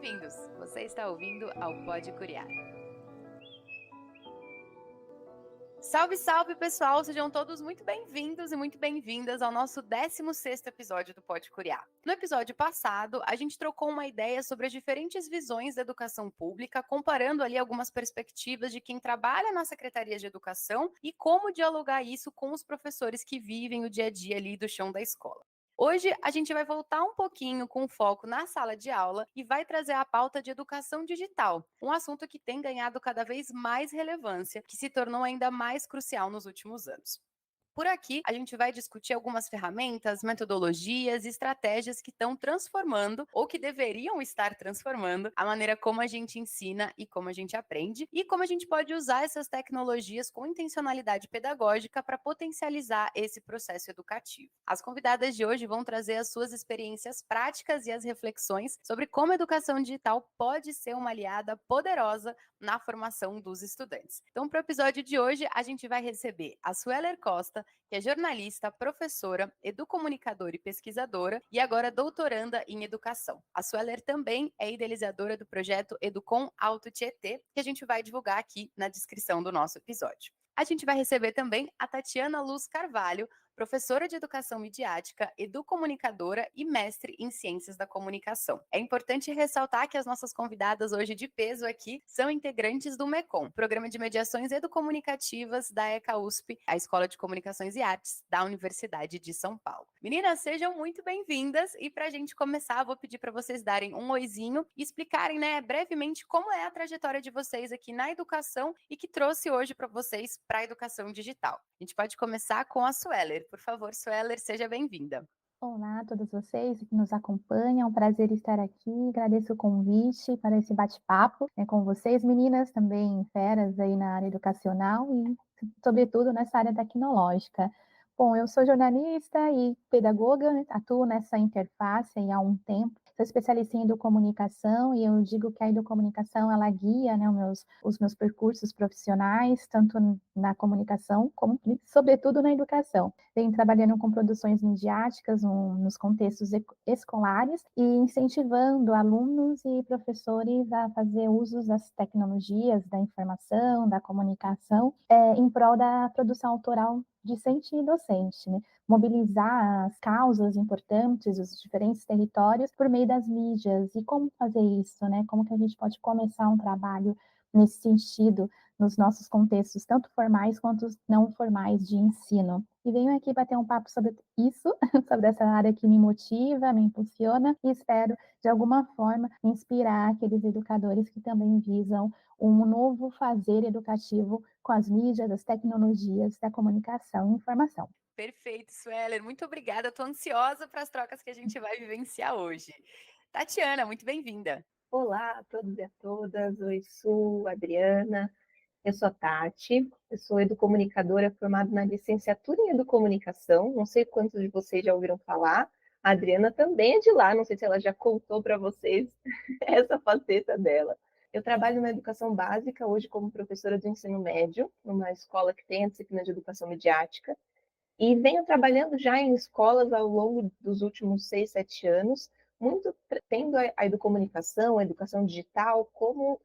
bem-vindos! Você está ouvindo ao Pode Curiar. Salve, salve, pessoal! Sejam todos muito bem-vindos e muito bem-vindas ao nosso 16º episódio do Pode Curiar. No episódio passado, a gente trocou uma ideia sobre as diferentes visões da educação pública, comparando ali algumas perspectivas de quem trabalha na Secretaria de Educação e como dialogar isso com os professores que vivem o dia a dia ali do chão da escola. Hoje, a gente vai voltar um pouquinho com foco na sala de aula e vai trazer a pauta de educação digital, um assunto que tem ganhado cada vez mais relevância, que se tornou ainda mais crucial nos últimos anos. Por aqui, a gente vai discutir algumas ferramentas, metodologias e estratégias que estão transformando, ou que deveriam estar transformando, a maneira como a gente ensina e como a gente aprende, e como a gente pode usar essas tecnologias com intencionalidade pedagógica para potencializar esse processo educativo. As convidadas de hoje vão trazer as suas experiências práticas e as reflexões sobre como a educação digital pode ser uma aliada poderosa na formação dos estudantes. Então, para o episódio de hoje, a gente vai receber a Sueller Costa, que é jornalista, professora, educomunicadora e pesquisadora, e agora doutoranda em educação. A Sueller também é idealizadora do projeto Educom Alto Tietê, que a gente vai divulgar aqui na descrição do nosso episódio. A gente vai receber também a Tatiana Luz Carvalho, professora de educação midiática, educomunicadora e mestre em ciências da comunicação. É importante ressaltar que as nossas convidadas hoje de peso aqui são integrantes do MECOM, Programa de Mediações Educomunicativas da ECA USP, a Escola de Comunicações e Artes da Universidade de São Paulo. Meninas, sejam muito bem-vindas e para a gente começar, vou pedir para vocês darem um oizinho e explicarem, brevemente como é a trajetória de vocês aqui na educação e que trouxe hoje para vocês para a educação digital. A gente pode começar com a Sueller. Por favor, Sueller, seja bem-vinda. Olá a todos vocês que nos acompanham, é um prazer estar aqui, agradeço o convite para esse bate-papo com vocês, meninas também feras aí na área educacional e, sobretudo, nessa área tecnológica. Bom, eu sou jornalista e pedagoga, atuo nessa interface há um tempo, sou especialista em educomunicação e eu digo que a educomunicação, ela guia os meus percursos profissionais, tanto na comunicação como, sobretudo, na educação. Venho trabalhando com produções midiáticas nos contextos escolares e incentivando alunos e professores a fazer usos das tecnologias, da informação, da comunicação, em prol da produção autoral discente e docente, mobilizar as causas importantes, os diferentes territórios por meio das mídias. E como fazer isso, Como que a gente pode começar um trabalho nesse sentido, nos nossos contextos, tanto formais quanto não formais de ensino. E venho aqui bater um papo sobre isso, sobre essa área que me motiva, me impulsiona, e espero, de alguma forma, inspirar aqueles educadores que também visam um novo fazer educativo com as mídias, as tecnologias da comunicação e informação. Perfeito, Sueller. Muito obrigada. Estou ansiosa para as trocas que a gente vai vivenciar hoje. Tatiana, muito bem-vinda. Olá a todos e a todas. Oi, Su, Adriana. Eu sou a Tati, eu sou educomunicadora formada na licenciatura em educomunicação. Não sei quantos de vocês já ouviram falar. A Adriana também é de lá, não sei se ela já contou para vocês essa faceta dela. Eu trabalho na educação básica, hoje como professora do ensino médio, numa escola que tem a disciplina de educação midiática, e venho trabalhando já em escolas ao longo dos últimos 6, 7 anos, muito tendo a educomunicação, a educação digital, como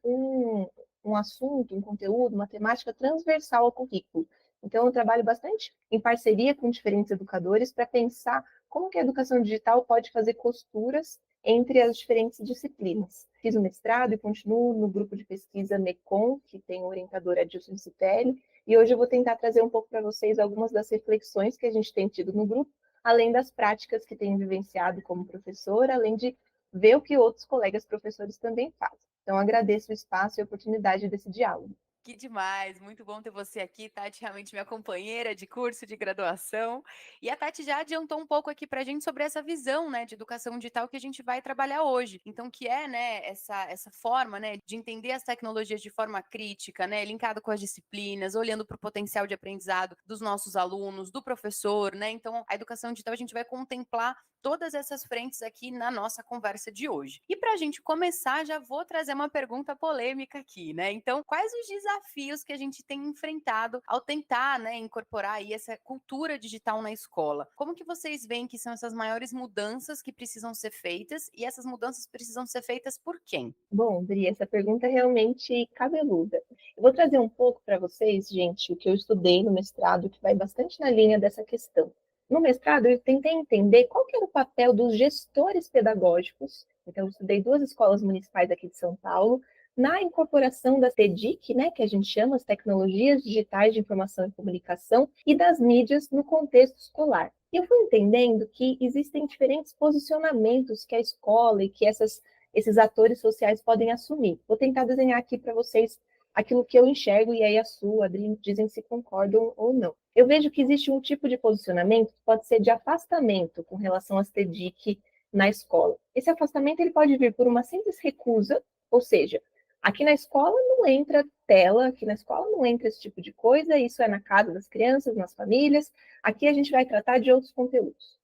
um assunto, um conteúdo, uma temática transversal ao currículo. Então, eu trabalho bastante em parceria com diferentes educadores para pensar como que a educação digital pode fazer costuras entre as diferentes disciplinas. Fiz o mestrado e continuo no grupo de pesquisa MECOM, que tem o orientador Adilson Citelli, e hoje eu vou tentar trazer um pouco para vocês algumas das reflexões que a gente tem tido no grupo, além das práticas que tenho vivenciado como professora, além de ver o que outros colegas professores também fazem. Então, agradeço o espaço e a oportunidade desse diálogo. Que demais, muito bom ter você aqui, Tati, realmente minha companheira de curso de graduação. E a Tati já adiantou um pouco aqui para a gente sobre essa visão, de educação digital que a gente vai trabalhar hoje. Então, que é, essa forma, de entender as tecnologias de forma crítica, linkado com as disciplinas, olhando para o potencial de aprendizado dos nossos alunos, do professor, Então, a educação digital a gente vai contemplar todas essas frentes aqui na nossa conversa de hoje. E para a gente começar, já vou trazer uma pergunta polêmica aqui, Então, quais os desafios desafios que a gente tem enfrentado ao tentar, né, incorporar aí essa cultura digital na escola. Como que vocês veem que são essas maiores mudanças que precisam ser feitas e essas mudanças precisam ser feitas por quem? Bom, Dri, essa pergunta é realmente cabeluda. Eu vou trazer um pouco para vocês, gente, o que eu estudei no mestrado, que vai bastante na linha dessa questão. No mestrado, eu tentei entender qual que era o papel dos gestores pedagógicos. Então, eu estudei 2 escolas municipais aqui de São Paulo, na incorporação da TEDIC, né, que a gente chama as tecnologias digitais de informação e comunicação, e das mídias no contexto escolar. E eu fui entendendo que existem diferentes posicionamentos que a escola e que esses atores sociais podem assumir. Vou tentar desenhar aqui para vocês aquilo que eu enxergo, e aí a sua, Adri, dizem se concordam ou não. Eu vejo que existe um tipo de posicionamento que pode ser de afastamento com relação às TEDIC na escola. Esse afastamento ele pode vir por uma simples recusa, ou seja, aqui na escola não entra tela, aqui na escola não entra esse tipo de coisa, isso é na casa das crianças, nas famílias, aqui a gente vai tratar de outros conteúdos.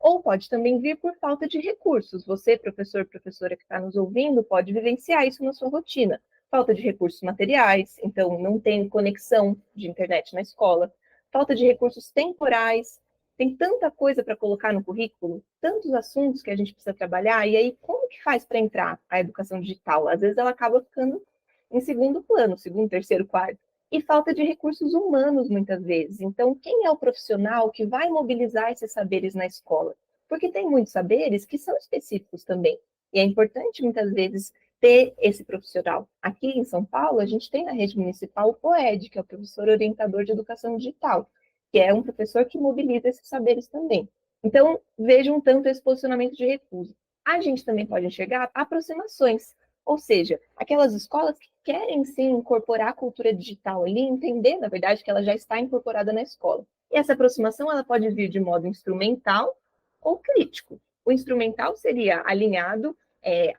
Ou pode também vir por falta de recursos. Você, professor, professora que está nos ouvindo, pode vivenciar isso na sua rotina. Falta de recursos materiais, então não tem conexão de internet na escola. Falta de recursos temporais. Tem tanta coisa para colocar no currículo, tantos assuntos que a gente precisa trabalhar, e aí como que faz para entrar a educação digital? Às vezes ela acaba ficando em segundo plano, segundo, terceiro, quarto. E falta de recursos humanos, muitas vezes. Então, quem é o profissional que vai mobilizar esses saberes na escola? Porque tem muitos saberes que são específicos também. E é importante, muitas vezes, ter esse profissional. Aqui em São Paulo, a gente tem na rede municipal o POED, que é o professor orientador de educação digital, que é um professor que mobiliza esses saberes também. Então, vejam tanto esse posicionamento de recusa. A gente também pode enxergar aproximações, ou seja, aquelas escolas que querem sim incorporar a cultura digital ali, entender, na verdade, que ela já está incorporada na escola. E essa aproximação ela pode vir de modo instrumental ou crítico. O instrumental seria alinhado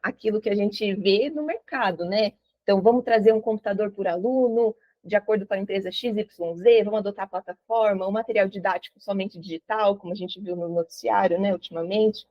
àquilo que a gente vê no mercado, né? Então, vamos trazer um computador por aluno, de acordo com a empresa XYZ, vamos adotar a plataforma, o material didático somente digital, como a gente viu no noticiário, né, ultimamente.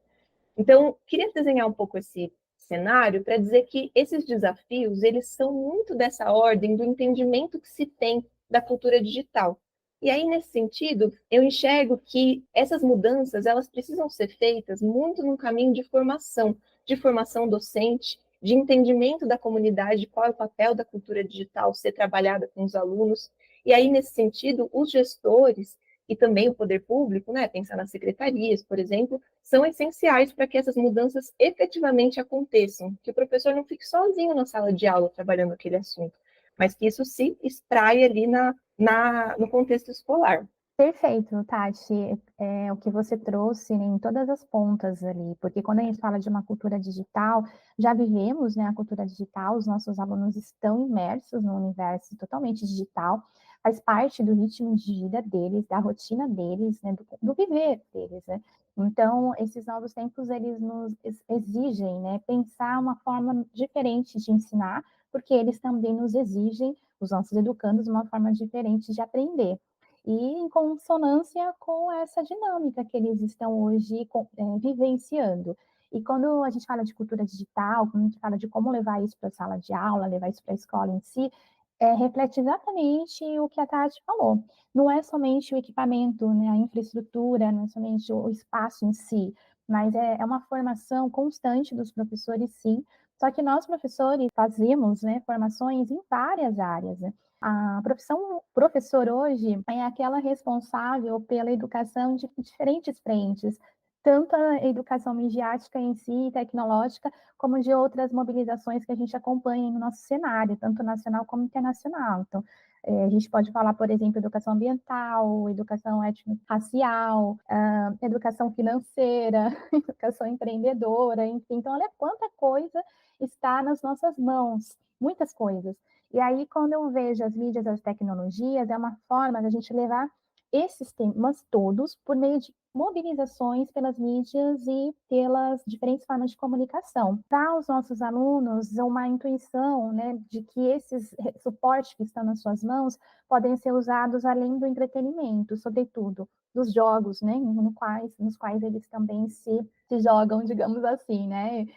Então, queria desenhar um pouco esse cenário para dizer que esses desafios, eles são muito dessa ordem do entendimento que se tem da cultura digital. E aí, nesse sentido, eu enxergo que essas mudanças, elas precisam ser feitas muito num caminho de formação docente, de entendimento da comunidade, qual é o papel da cultura digital ser trabalhada com os alunos. E aí, nesse sentido, os gestores e também o poder público, né, pensar nas secretarias, por exemplo, são essenciais para que essas mudanças efetivamente aconteçam, que o professor não fique sozinho na sala de aula trabalhando aquele assunto, mas que isso se espraie ali no contexto escolar. Perfeito, Tati. O que você trouxe, né, em todas as pontas ali, porque quando a gente fala de uma cultura digital, já vivemos, né, a cultura digital, os nossos alunos estão imersos no universo totalmente digital, faz parte do ritmo de vida deles, da rotina deles, né, do viver deles, né? Então, esses novos tempos, eles nos exigem, né, pensar uma forma diferente de ensinar, porque eles também nos exigem, os nossos educandos, uma forma diferente de aprender e em consonância com essa dinâmica que eles estão hoje vivenciando. E quando a gente fala de cultura digital, quando a gente fala de como levar isso para a sala de aula, levar isso para a escola em si, reflete exatamente o que a Tati falou. Não é somente o equipamento, né, a infraestrutura, não é somente o espaço em si, mas é uma formação constante dos professores, sim. Só que nós, professores, fazemos, né, formações em várias áreas, né? A profissão professor hoje é aquela responsável pela educação de diferentes frentes, tanto a educação midiática em si, tecnológica, como de outras mobilizações que a gente acompanha no nosso cenário, tanto nacional como internacional. Então, a gente pode falar, por exemplo, educação ambiental, educação étnico-racial, educação financeira, educação empreendedora, enfim. Então, olha quanta coisa está nas nossas mãos, muitas coisas. E aí, quando eu vejo as mídias, as tecnologias, é uma forma da gente levar esses temas todos por meio de mobilizações pelas mídias e pelas diferentes formas de comunicação. Para os nossos alunos, uma intuição, né, de que esses suportes que estão nas suas mãos podem ser usados além do entretenimento, sobretudo dos jogos, né, nos quais eles também se jogam, digamos assim, né?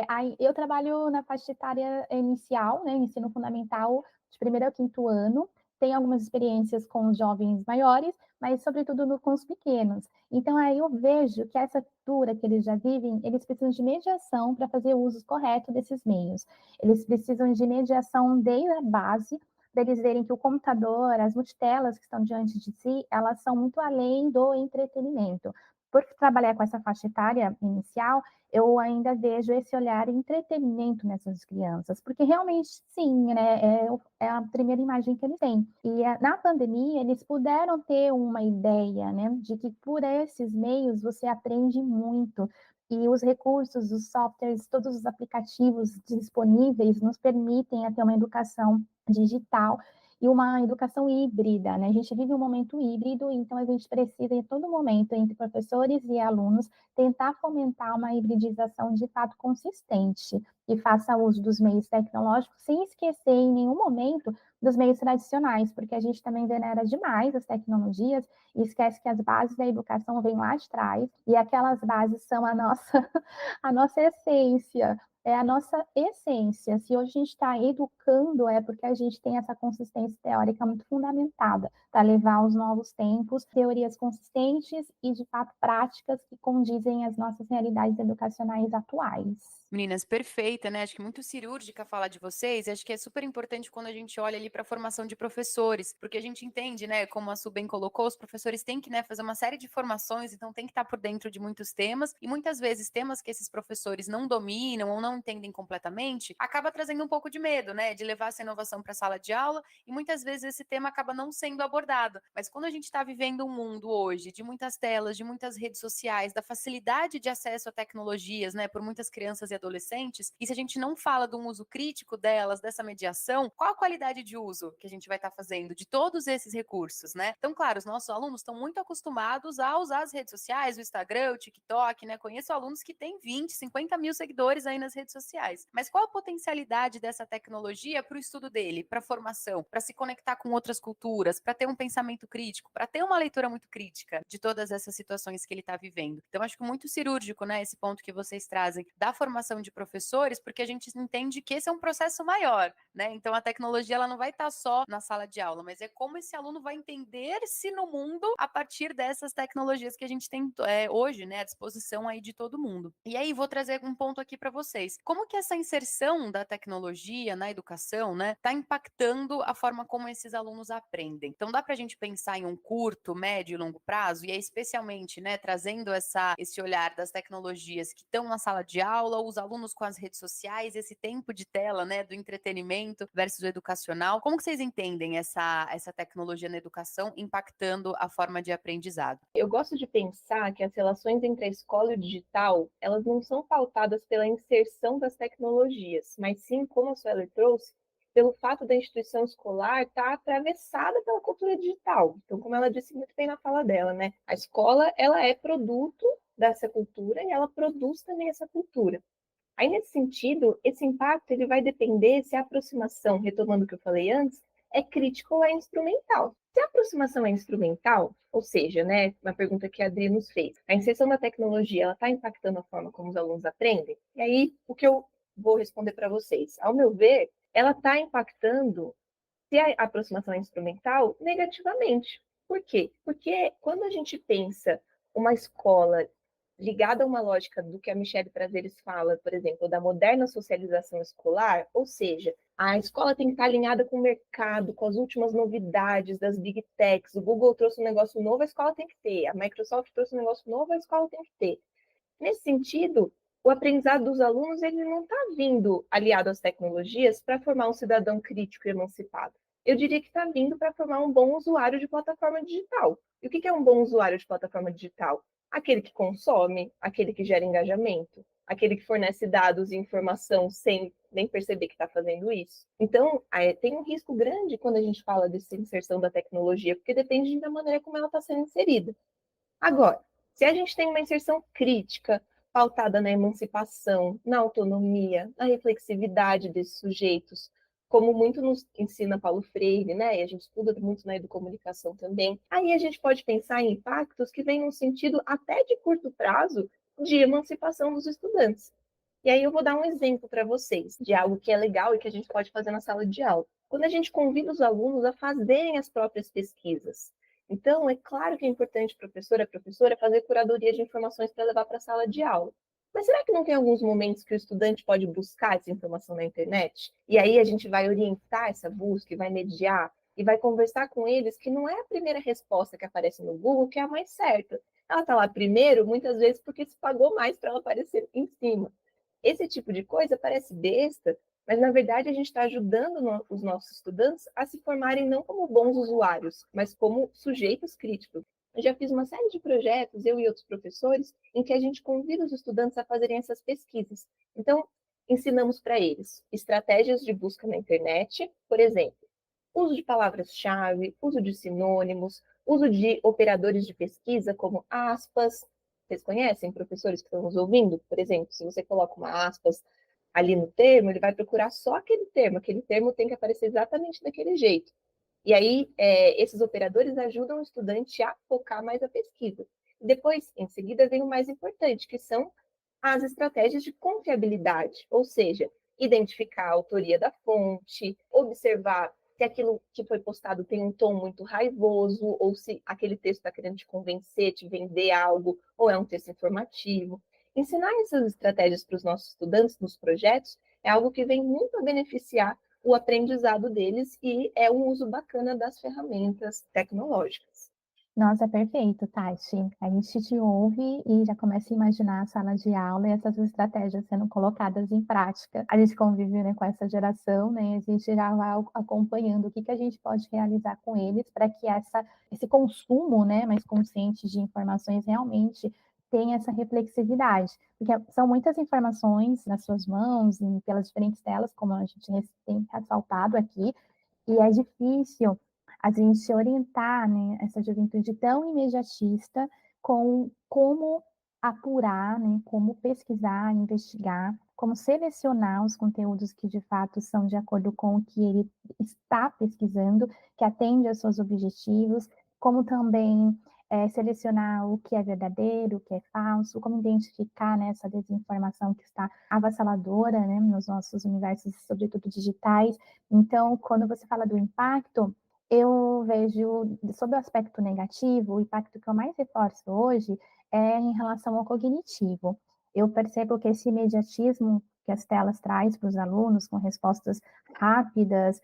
Aí eu trabalho na faixa etária inicial, né, ensino fundamental, de primeiro ao quinto ano, tem algumas experiências com os jovens maiores, mas sobretudo com os pequenos. Então aí eu vejo que essa cultura que eles já vivem, eles precisam de mediação para fazer o uso correto desses meios. Eles precisam de mediação desde a base, para eles verem que o computador, as multitelas que estão diante de si, elas são muito além do entretenimento. Por trabalhar com essa faixa etária inicial, eu ainda vejo esse olhar entretenimento nessas crianças, porque realmente, sim, né, é a primeira imagem que eles têm. E na pandemia, eles puderam ter uma ideia, né, de que por esses meios você aprende muito, e os recursos, os softwares, todos os aplicativos disponíveis nos permitem ter uma educação digital e uma educação híbrida, né? A gente vive um momento híbrido, então a gente precisa, em todo momento, entre professores e alunos, tentar fomentar uma hibridização de fato consistente, que faça uso dos meios tecnológicos, sem esquecer em nenhum momento dos meios tradicionais, porque a gente também venera demais as tecnologias e esquece que as bases da educação vêm lá de trás, e aquelas bases são a nossa essência, é a nossa essência. Se hoje a gente está educando, é porque a gente tem essa consistência teórica muito fundamentada para levar aos novos tempos teorias consistentes e, de fato, práticas que condizem às nossas realidades educacionais atuais. Meninas, perfeita, né? Acho que muito cirúrgica falar de vocês, e acho que é super importante quando a gente olha ali para a formação de professores, porque a gente entende, né, como a Su bem colocou, os professores têm que, né, fazer uma série de formações, então tem que estar por dentro de muitos temas, e muitas vezes temas que esses professores não dominam ou não entendem completamente, acaba trazendo um pouco de medo, né, de levar essa inovação para a sala de aula, e muitas vezes esse tema acaba não sendo abordado. Mas quando a gente está vivendo um mundo hoje de muitas telas, de muitas redes sociais, da facilidade de acesso a tecnologias, né, por muitas crianças e adolescentes, e se a gente não fala de um uso crítico delas, dessa mediação, qual a qualidade de uso que a gente vai estar fazendo de todos esses recursos, né? Então, claro, os nossos alunos estão muito acostumados a usar as redes sociais, o Instagram, o TikTok, né? Conheço alunos que têm 20, 50 mil seguidores aí nas redes sociais. Mas qual a potencialidade dessa tecnologia para o estudo dele, para a formação, para se conectar com outras culturas, para ter um pensamento crítico, para ter uma leitura muito crítica de todas essas situações que ele está vivendo? Então, acho que muito cirúrgico, né, esse ponto que vocês trazem da formação de professores, porque a gente entende que esse é um processo maior, né? Então a tecnologia ela não vai estar só na sala de aula, mas é como esse aluno vai entender-se no mundo a partir dessas tecnologias que a gente tem hoje, né, à disposição aí de todo mundo. E aí vou trazer um ponto aqui para vocês. Como que essa inserção da tecnologia na educação, né, está impactando a forma como esses alunos aprendem? Então dá para a gente pensar em um curto, médio e longo prazo, e é especialmente, né, trazendo esse olhar das tecnologias que estão na sala de aula, os alunos com as redes sociais, esse tempo de tela, né, do entretenimento versus o educacional. Como que vocês entendem essa tecnologia na educação impactando a forma de aprendizado? Eu gosto de pensar que as relações entre a escola e o digital, elas não são pautadas pela inserção das tecnologias, mas sim, como a Sueli trouxe, pelo fato da instituição escolar estar atravessada pela cultura digital. Então, como ela disse muito bem na fala dela, né? A escola, ela é produto dessa cultura e ela produz também essa cultura. Aí, nesse sentido, esse impacto ele vai depender se a aproximação, retomando o que eu falei antes, é crítica ou é instrumental. Se a aproximação é instrumental, ou seja, né, uma pergunta que a Adri nos fez, a inserção da tecnologia está impactando a forma como os alunos aprendem? E aí, o que eu vou responder para vocês? Ao meu ver, ela está impactando, se a aproximação é instrumental, negativamente. Por quê? Porque quando a gente pensa uma escola ligada a uma lógica do que a Michelle Prazeres fala, por exemplo, da moderna socialização escolar, ou seja, a escola tem que estar alinhada com o mercado, com as últimas novidades das big techs, o Google trouxe um negócio novo, a escola tem que ter, a Microsoft trouxe um negócio novo, a escola tem que ter. Nesse sentido, o aprendizado dos alunos ele não está vindo aliado às tecnologias para formar um cidadão crítico e emancipado. Eu diria que está vindo para formar um bom usuário de plataforma digital. E o que é um bom usuário de plataforma digital? Aquele que consome, aquele que gera engajamento, aquele que fornece dados e informação sem nem perceber que está fazendo isso. Então, tem um risco grande quando a gente fala dessa inserção da tecnologia, porque depende da maneira como ela está sendo inserida. Agora, se a gente tem uma inserção crítica, pautada na emancipação, na autonomia, na reflexividade desses sujeitos, como muito nos ensina Paulo Freire, né? E a gente estuda muito na educomunicação também. Aí a gente pode pensar em impactos que vêm num sentido até de curto prazo de emancipação dos estudantes. E aí eu vou dar um exemplo para vocês de algo que é legal e que a gente pode fazer na sala de aula. quando a gente convida os alunos a fazerem as próprias pesquisas. Então, é claro que é importante a professora fazer curadoria de informações para levar para a sala de aula. Mas será que não tem alguns momentos que o estudante pode buscar essa informação na internet? E aí a gente vai orientar essa busca e vai mediar e vai conversar com eles que não é a primeira resposta que aparece no Google que é a mais certa. Ela está lá primeiro, muitas vezes, porque se pagou mais para ela aparecer em cima. Esse tipo de coisa parece besta, mas na verdade a gente está ajudando os nossos estudantes a se formarem não como bons usuários, mas como sujeitos críticos. Eu já fiz uma série de projetos, eu e outros professores, em que a gente convida os estudantes a fazerem essas pesquisas. Então, ensinamos para eles estratégias de busca na internet, por exemplo, uso de palavras-chave, uso de sinônimos, uso de operadores de pesquisa como aspas. Vocês conhecem professores que estão nos ouvindo? Por exemplo, se você coloca uma aspas ali no termo, ele vai procurar só aquele termo tem que aparecer exatamente daquele jeito. E aí, esses operadores ajudam o estudante a focar mais a pesquisa. Depois, em seguida, vem o mais importante, que são as estratégias de confiabilidade, ou seja, identificar a autoria da fonte, observar se aquilo que foi postado tem um tom muito raivoso, ou se aquele texto está querendo te convencer, te vender algo, ou é um texto informativo. Ensinar essas estratégias para os nossos estudantes nos projetos é algo que vem muito a beneficiar o aprendizado deles e é um uso bacana das ferramentas tecnológicas. Nossa, perfeito, Tati. A gente te ouve e já começa a imaginar a sala de aula e essas estratégias sendo colocadas em prática. A gente convive, né, com essa geração, né? A gente já vai acompanhando o que a gente pode realizar com eles para que esse consumo, né, mais consciente de informações realmente tenha essa reflexividade. Porque são muitas informações nas suas mãos e pelas diferentes telas, como a gente tem ressaltado aqui, e é difícil a gente orientar, né, essa juventude tão imediatista com como apurar, né, como pesquisar, investigar, como selecionar os conteúdos que de fato são de acordo com o que ele está pesquisando, que atende aos seus objetivos, como também selecionar o que é verdadeiro, o que é falso, como identificar, né, essa desinformação que está avassaladora, né, nos nossos universos, sobretudo digitais. Então, quando você fala do impacto, eu vejo, sob o aspecto negativo, o impacto que eu mais reforço hoje é em relação ao cognitivo. Eu percebo que esse imediatismo que as telas traz para os alunos, com respostas rápidas,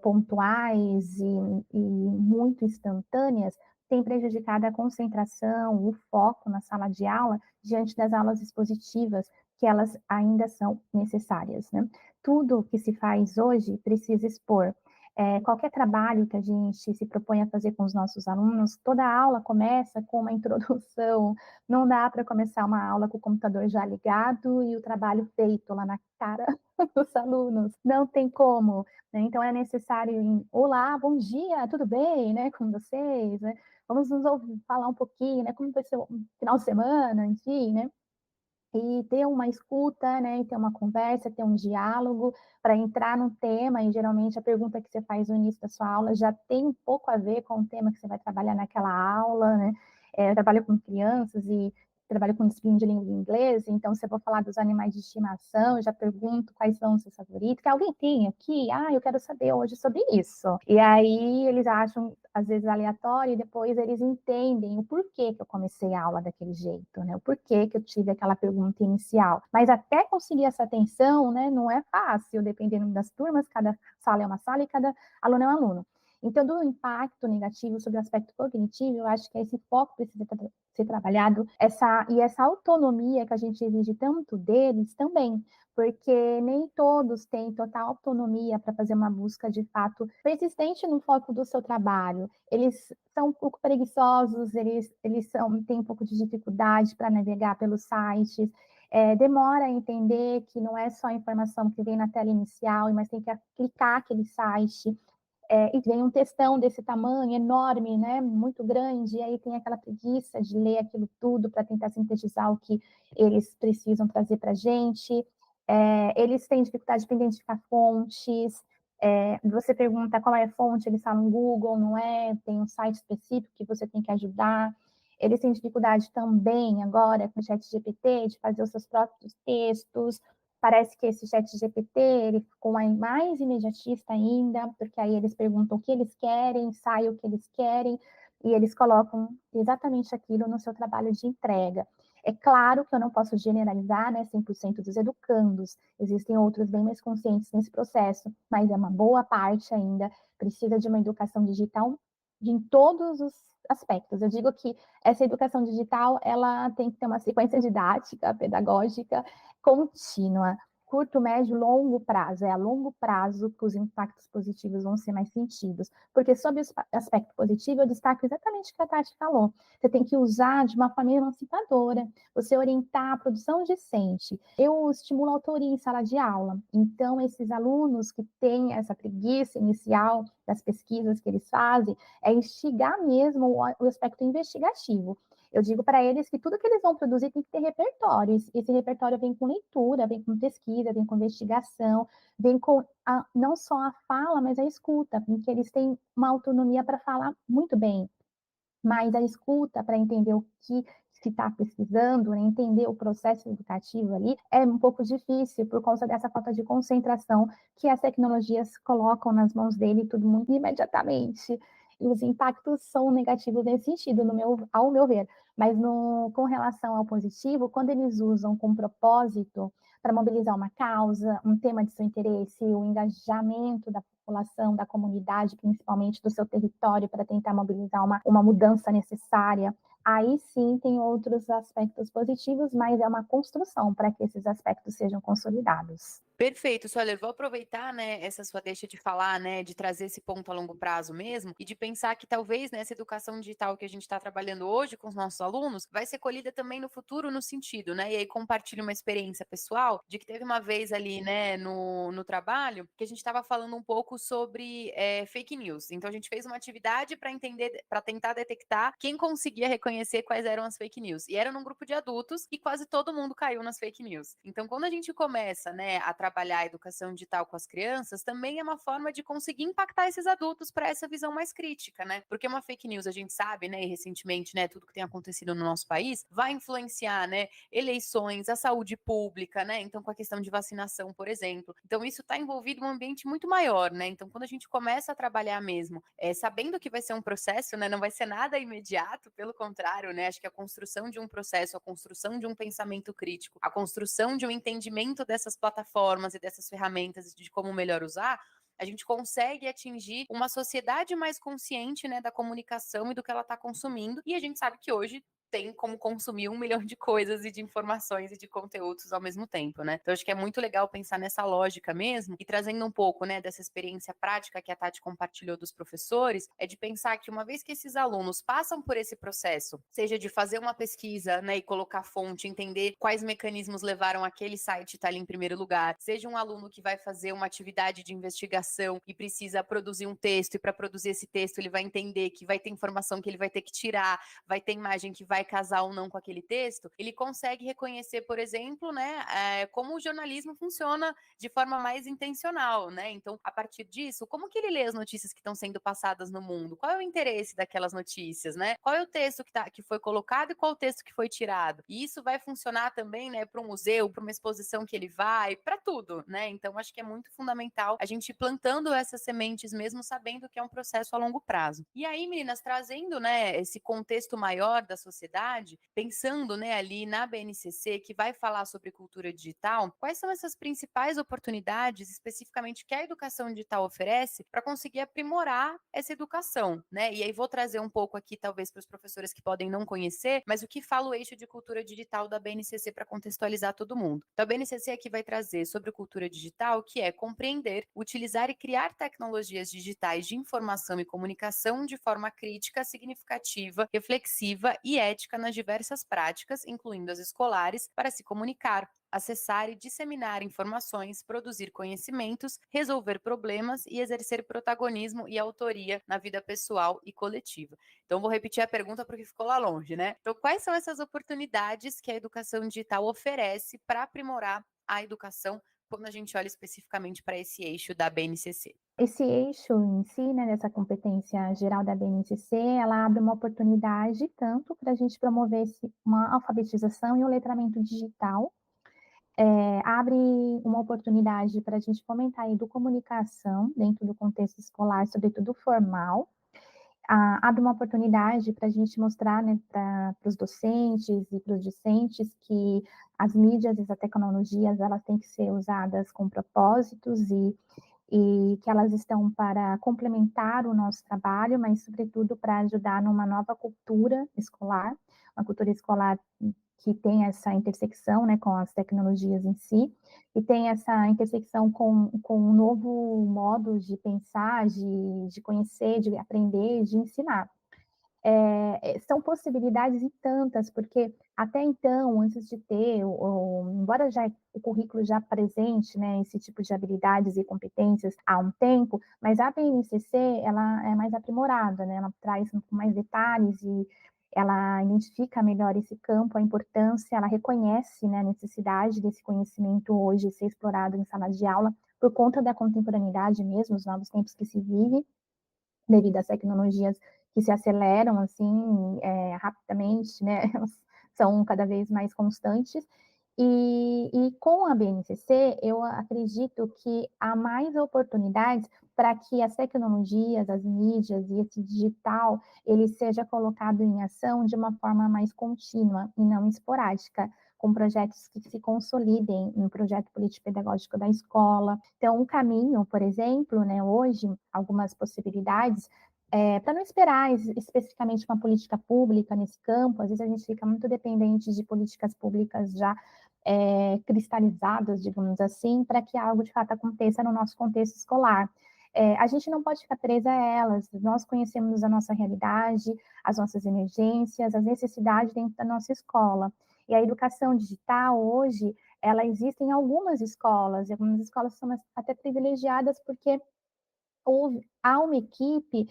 pontuais e muito instantâneas, tem prejudicado a concentração, o foco na sala de aula, diante das aulas expositivas, que elas ainda são necessárias, né? Tudo que se faz hoje precisa expor. Qualquer trabalho que a gente se propõe a fazer com os nossos alunos, toda aula começa com uma introdução, não dá para começar uma aula com o computador já ligado e o trabalho feito lá na cara dos alunos, não tem como, né? Então é necessário, olá, bom dia, tudo bem, né, com vocês, né? Vamos nos ouvir, falar um pouquinho, né, como vai ser o final de semana, enfim, né? E ter uma escuta, né, e ter uma conversa, ter um diálogo para entrar no tema, e geralmente a pergunta que você faz no início da sua aula já tem um pouco a ver com o tema que você vai trabalhar naquela aula, né? Eu trabalho com crianças e trabalho com disciplina de língua inglesa, então se eu vou falar dos animais de estimação, eu já pergunto quais são os seus favoritos, que alguém tem aqui? Eu quero saber hoje sobre isso. E aí eles acham, às vezes, aleatório, e depois eles entendem o porquê que eu comecei a aula daquele jeito, né? O porquê que eu tive aquela pergunta inicial. Mas até conseguir essa atenção, né, não é fácil, dependendo das turmas, cada sala é uma sala e cada aluno é um aluno. Então, do impacto negativo sobre o aspecto cognitivo, eu acho que esse foco precisa ser trabalhado, essa autonomia que a gente exige tanto deles também, porque nem todos têm total autonomia para fazer uma busca de fato persistente no foco do seu trabalho. Eles são um pouco preguiçosos, têm um pouco de dificuldade para navegar pelos sites, demora a entender que não é só a informação que vem na tela inicial, mas tem que clicar aquele site, e vem um textão desse tamanho, enorme, né, muito grande, e aí tem aquela preguiça de ler aquilo tudo para tentar sintetizar o que eles precisam trazer para a gente. Eles têm dificuldade para identificar fontes. Você pergunta qual é a fonte, eles falam Google, não é? Tem um site específico que você tem que ajudar. Eles têm dificuldade também agora com o ChatGPT de fazer os seus próprios textos. Parece que esse chat GPT, ele ficou mais imediatista ainda, porque aí eles perguntam o que eles querem, sai o que eles querem, e eles colocam exatamente aquilo no seu trabalho de entrega. É claro que eu não posso generalizar, né, 100% dos educandos, existem outros bem mais conscientes nesse processo, mas é uma boa parte ainda, precisa de uma educação digital em todos os aspectos. Eu digo que essa educação digital, ela tem que ter uma sequência didática, pedagógica, contínua, curto, médio, longo prazo. É a longo prazo que os impactos positivos vão ser mais sentidos. Porque sobre o aspecto positivo, eu destaco exatamente o que a Tati falou. Você tem que usar de uma forma emancipadora, você orientar a produção discente. Eu estimulo a autoria em sala de aula. Então, esses alunos que têm essa preguiça inicial das pesquisas que eles fazem, é instigar mesmo o aspecto investigativo. Eu digo para eles que tudo que eles vão produzir tem que ter repertório. Esse repertório vem com leitura, vem com pesquisa, vem com investigação, vem com não só a fala, mas a escuta, porque eles têm uma autonomia para falar muito bem, mas a escuta para entender o que se está pesquisando, né, entender o processo educativo ali, é um pouco difícil por causa dessa falta de concentração que as tecnologias colocam nas mãos dele, tudo muito imediatamente. E os impactos são negativos nesse sentido, ao meu ver. Mas com relação ao positivo, quando eles usam com propósito para mobilizar uma causa, um tema de seu interesse, o engajamento da população, da comunidade, principalmente do seu território, para tentar mobilizar uma mudança necessária, aí sim tem outros aspectos positivos, mas é uma construção para que esses aspectos sejam consolidados. Perfeito, Soler, vou aproveitar, né, essa sua deixa de falar, né, de trazer esse ponto a longo prazo mesmo, e de pensar que talvez nessa educação digital que a gente está trabalhando hoje com os nossos alunos, vai ser colhida também no futuro no sentido, né, e aí compartilho uma experiência pessoal, de que teve uma vez ali, né, no trabalho, que a gente estava falando um pouco sobre fake news, então a gente fez uma atividade para entender, para tentar detectar quem conseguia reconhecer quais eram as fake news, e era num grupo de adultos, e quase todo mundo caiu nas fake news. Então quando a gente começa, né, a trabalhar a educação digital com as crianças, também é uma forma de conseguir impactar esses adultos para essa visão mais crítica, né? Porque uma fake news, a gente sabe, né, e recentemente, né, tudo que tem acontecido no nosso país, vai influenciar, né, eleições, a saúde pública, né? Então, com a questão de vacinação, por exemplo. Então, isso está envolvido em um ambiente muito maior, né? Então, quando a gente começa a trabalhar mesmo, sabendo que vai ser um processo, né, não vai ser nada imediato, pelo contrário, né? Acho que a construção de um processo, a construção de um pensamento crítico, a construção de um entendimento dessas plataformas e dessas ferramentas de como melhor usar, a gente consegue atingir uma sociedade mais consciente, né, da comunicação e do que ela está consumindo, e a gente sabe que hoje tem como consumir 1 milhão de coisas e de informações e de conteúdos ao mesmo tempo, né? Então, acho que é muito legal pensar nessa lógica mesmo e trazendo um pouco, né, dessa experiência prática que a Tati compartilhou dos professores, é de pensar que uma vez que esses alunos passam por esse processo, seja de fazer uma pesquisa, né, e colocar fonte, entender quais mecanismos levaram aquele site estar ali em primeiro lugar, seja um aluno que vai fazer uma atividade de investigação e precisa produzir um texto, e para produzir esse texto ele vai entender que vai ter informação que ele vai ter que tirar, vai ter imagem que vai casar ou não com aquele texto, ele consegue reconhecer, por exemplo, né, como o jornalismo funciona de forma mais intencional, né? Então, a partir disso, como que ele lê as notícias que estão sendo passadas no mundo? Qual é o interesse daquelas notícias, né? Qual é o texto que foi colocado e qual o texto que foi tirado? E isso vai funcionar também, né, para um museu, para uma exposição que ele vai, para tudo, né? Então, acho que é muito fundamental a gente ir plantando essas sementes mesmo sabendo que é um processo a longo prazo. E aí, meninas, trazendo, né, esse contexto maior da sociedade, pensando, né, ali na BNCC, que vai falar sobre cultura digital, quais são essas principais oportunidades, especificamente, que a educação digital oferece para conseguir aprimorar essa educação, né? E aí vou trazer um pouco aqui, talvez, para os professores que podem não conhecer, mas o que fala o eixo de cultura digital da BNCC para contextualizar todo mundo. Então, a BNCC aqui vai trazer sobre cultura digital, que é compreender, utilizar e criar tecnologias digitais de informação e comunicação de forma crítica, significativa, reflexiva e ética nas diversas práticas, incluindo as escolares, para se comunicar, acessar e disseminar informações, produzir conhecimentos, resolver problemas e exercer protagonismo e autoria na vida pessoal e coletiva. Então, vou repetir a pergunta porque ficou lá longe, né? Então, quais são essas oportunidades que a educação digital oferece para aprimorar a educação quando a gente olha especificamente para esse eixo da BNCC? Esse eixo em si, né, dessa competência geral da BNCC, ela abre uma oportunidade tanto para a gente promover uma alfabetização e um letramento digital, abre uma oportunidade para a gente fomentar a educomunicação dentro do contexto escolar, sobretudo formal. Abre uma oportunidade para a gente mostrar, né, para os docentes e para os discentes que as mídias e as tecnologias elas têm que ser usadas com propósitos e que elas estão para complementar o nosso trabalho, mas, sobretudo, para ajudar numa nova cultura escolar, uma cultura escolar que tem essa intersecção, né, com as tecnologias em si, e tem essa intersecção com um novo modo de pensar, de conhecer, de aprender, de ensinar. São possibilidades e tantas, porque até então, antes de ter, embora já o currículo já apresente, né, esse tipo de habilidades e competências há um tempo, mas a BNCC ela é mais aprimorada, né, ela traz mais detalhes e ela identifica melhor esse campo, a importância, ela reconhece, né, a necessidade desse conhecimento hoje ser explorado em sala de aula por conta da contemporaneidade mesmo, os novos tempos que se vive, devido às tecnologias que se aceleram assim rapidamente, né? São cada vez mais constantes. E com a BNCC, eu acredito que há mais oportunidades para que as tecnologias, as mídias e esse digital, ele seja colocado em ação de uma forma mais contínua e não esporádica, com projetos que se consolidem no projeto político-pedagógico da escola. Então, um caminho, por exemplo, né, hoje, algumas possibilidades, para não esperar especificamente uma política pública nesse campo, às vezes a gente fica muito dependente de políticas públicas já cristalizadas, digamos assim, para que algo de fato aconteça no nosso contexto escolar. A gente não pode ficar presa a elas, nós conhecemos a nossa realidade, as nossas emergências, as necessidades dentro da nossa escola. E a educação digital, hoje, ela existe em algumas escolas, e algumas escolas são até privilegiadas porque há uma equipe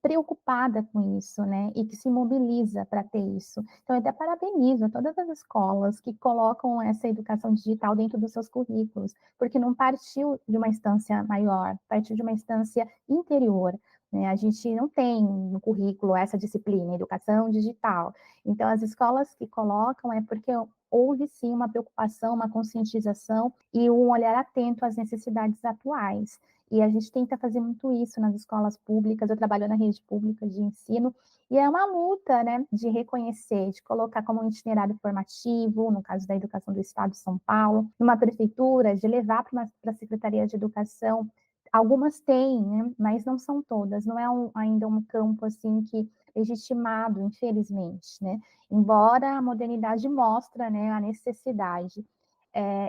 preocupada com isso, né, e que se mobiliza para ter isso. Então, eu até parabenizo todas as escolas que colocam essa educação digital dentro dos seus currículos, porque não partiu de uma instância maior, partiu de uma instância interior, né? A gente não tem no currículo essa disciplina, educação digital. Então, as escolas que colocam é porque houve sim uma preocupação, uma conscientização e um olhar atento às necessidades atuais. E a gente tenta fazer muito isso nas escolas públicas. Eu trabalho na rede pública de ensino, e é uma luta, né, de reconhecer, de colocar como um itinerário formativo, no caso da educação do Estado de São Paulo, numa prefeitura, de levar para a Secretaria de Educação. Algumas têm, né, mas não são todas. Não é ainda um campo assim que legitimado, infelizmente, né? Embora a modernidade mostra, né, a necessidade.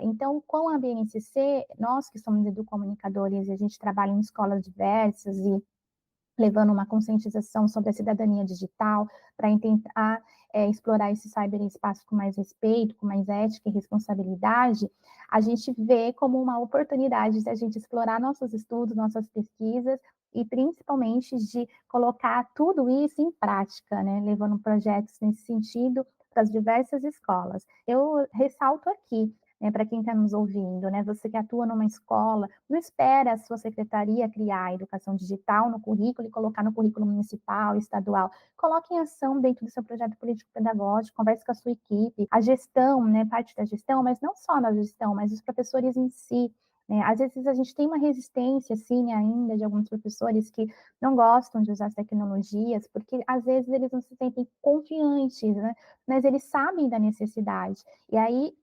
Então, com a BNCC, nós que somos educomunicadores e a gente trabalha em escolas diversas e levando uma conscientização sobre a cidadania digital para tentar explorar esse cyberespaço com mais respeito, com mais ética e responsabilidade, a gente vê como uma oportunidade de a gente explorar nossos estudos, nossas pesquisas e principalmente de colocar tudo isso em prática, né, levando projetos nesse sentido para as diversas escolas. Eu ressalto aqui, né, para quem está nos ouvindo, né, você que atua numa escola, não espera a sua secretaria criar a educação digital no currículo e colocar no currículo municipal, estadual. Coloque em ação dentro do seu projeto político-pedagógico, converse com a sua equipe, a gestão, né, parte da gestão, mas não só na gestão, mas os professores em si. Né? Às vezes a gente tem uma resistência, assim, ainda de alguns professores que não gostam de usar as tecnologias, porque às vezes eles não se sentem confiantes, né? Mas eles sabem da necessidade. E aí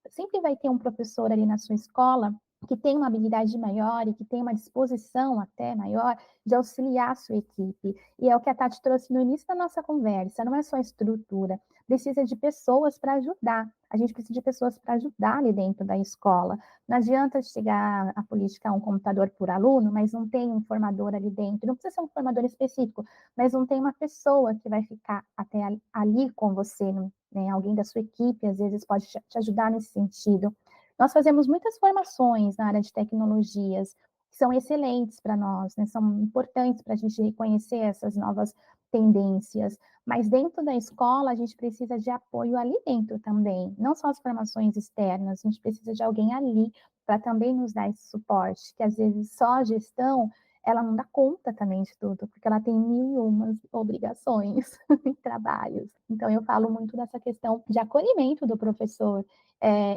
sempre vai ter um professor ali na sua escola que tem uma habilidade maior e que tem uma disposição até maior de auxiliar a sua equipe. E é o que a Tati trouxe no início da nossa conversa, não é só estrutura, precisa de pessoas para ajudar. A gente precisa de pessoas para ajudar ali dentro da escola. Não adianta chegar a política a um computador por aluno, mas não tem um formador ali dentro. Não precisa ser um formador específico, mas não tem uma pessoa que vai ficar até ali com você, né? Alguém da sua equipe, às vezes, pode te ajudar nesse sentido. Nós fazemos muitas formações na área de tecnologias, que são excelentes para nós, né? São importantes para a gente reconhecer essas novas tendências, mas dentro da escola a gente precisa de apoio ali dentro também, não só as formações externas, a gente precisa de alguém ali para também nos dar esse suporte, que às vezes só a gestão ela não dá conta também de tudo, porque ela tem mil e umas obrigações e trabalhos. Então, eu falo muito dessa questão de acolhimento do professor.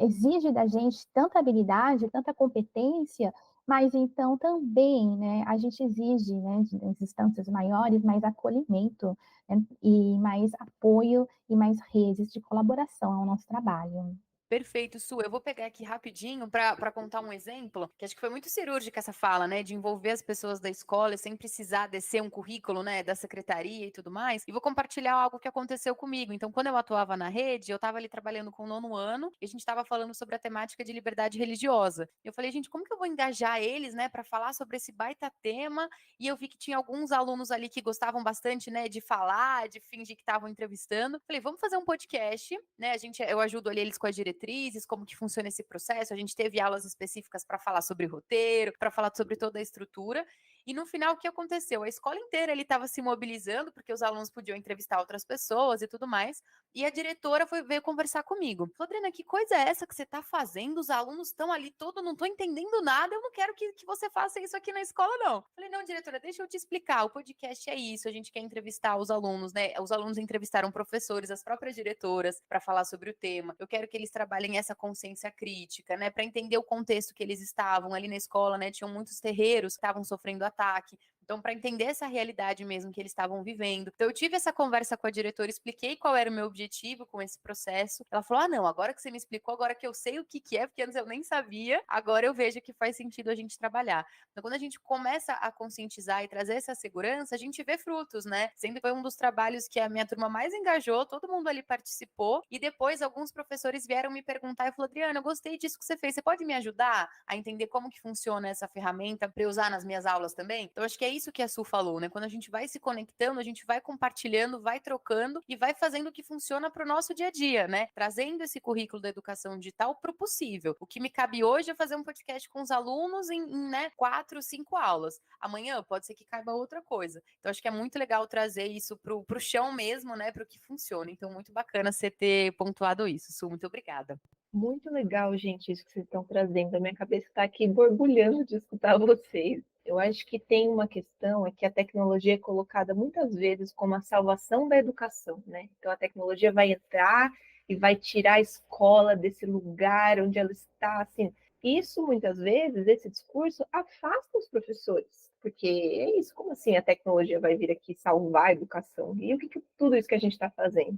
Exige da gente tanta habilidade, tanta competência, mas então também, né, a gente exige, né, das instâncias maiores, mais acolhimento, né, e mais apoio e mais redes de colaboração ao nosso trabalho. Perfeito, Su. Eu vou pegar aqui rapidinho para contar um exemplo, que acho que foi muito cirúrgica essa fala, né? De envolver as pessoas da escola sem precisar descer um currículo, né? Da secretaria e tudo mais. E vou compartilhar algo que aconteceu comigo. Então, quando eu atuava na rede, eu estava ali trabalhando com o 9º ano e a gente estava falando sobre a temática de liberdade religiosa. Eu falei, gente, como que eu vou engajar eles, né? Para falar sobre esse baita tema? E eu vi que tinha alguns alunos ali que gostavam bastante, né? De falar, de fingir que estavam entrevistando. Falei, vamos fazer um podcast, né? Eu ajudo ali eles com as diretrizes, como que funciona esse processo. A gente teve aulas específicas para falar sobre roteiro, para falar sobre toda a estrutura. E no final, o que aconteceu? A escola inteira ele estava se mobilizando, porque os alunos podiam entrevistar outras pessoas e tudo mais. E a diretora veio conversar comigo. Falou, Adriana, que coisa é essa que você está fazendo? Os alunos estão ali todos, não estou entendendo nada, eu não quero que você faça isso aqui na escola, não. Falei, não, diretora, deixa eu te explicar. O podcast é isso, a gente quer entrevistar os alunos, né? Os alunos entrevistaram professores, as próprias diretoras, para falar sobre o tema. Eu quero que eles trabalhem essa consciência crítica, né? Para entender o contexto que eles estavam ali na escola, né? Tinham muitos terreiros que estavam sofrendo ataque. Então, para entender essa realidade mesmo que eles estavam vivendo. Então, eu tive essa conversa com a diretora, expliquei qual era o meu objetivo com esse processo. Ela falou: ah, não, agora que você me explicou, agora que eu sei o que é, porque antes eu nem sabia, agora eu vejo que faz sentido a gente trabalhar. Então, quando a gente começa a conscientizar e trazer essa segurança, a gente vê frutos, né? Sempre foi um dos trabalhos que a minha turma mais engajou, todo mundo ali participou, e depois alguns professores vieram me perguntar e falaram: Adriana, eu gostei disso que você fez, você pode me ajudar a entender como que funciona essa ferramenta para eu usar nas minhas aulas também? Então, acho que é isso que a Su falou, né? Quando a gente vai se conectando, a gente vai compartilhando, vai trocando e vai fazendo o que funciona para o nosso dia a dia, né? Trazendo esse currículo da educação digital para o possível. O que me cabe hoje é fazer um podcast com os alunos em né, 4, 5 aulas. Amanhã pode ser que caiba outra coisa. Então, acho que é muito legal trazer isso para o chão mesmo, né? Para o que funciona. Então, muito bacana você ter pontuado isso, Su. Muito obrigada. Muito legal, gente, isso que vocês estão trazendo. A minha cabeça está aqui borbulhando de escutar vocês. Eu acho que tem uma questão, é que a tecnologia é colocada muitas vezes como a salvação da educação, né? Então a tecnologia vai entrar e vai tirar a escola desse lugar onde ela está, assim. Isso muitas vezes, esse discurso afasta os professores, porque é isso, como assim a tecnologia vai vir aqui salvar a educação? E o que tudo isso que a gente está fazendo?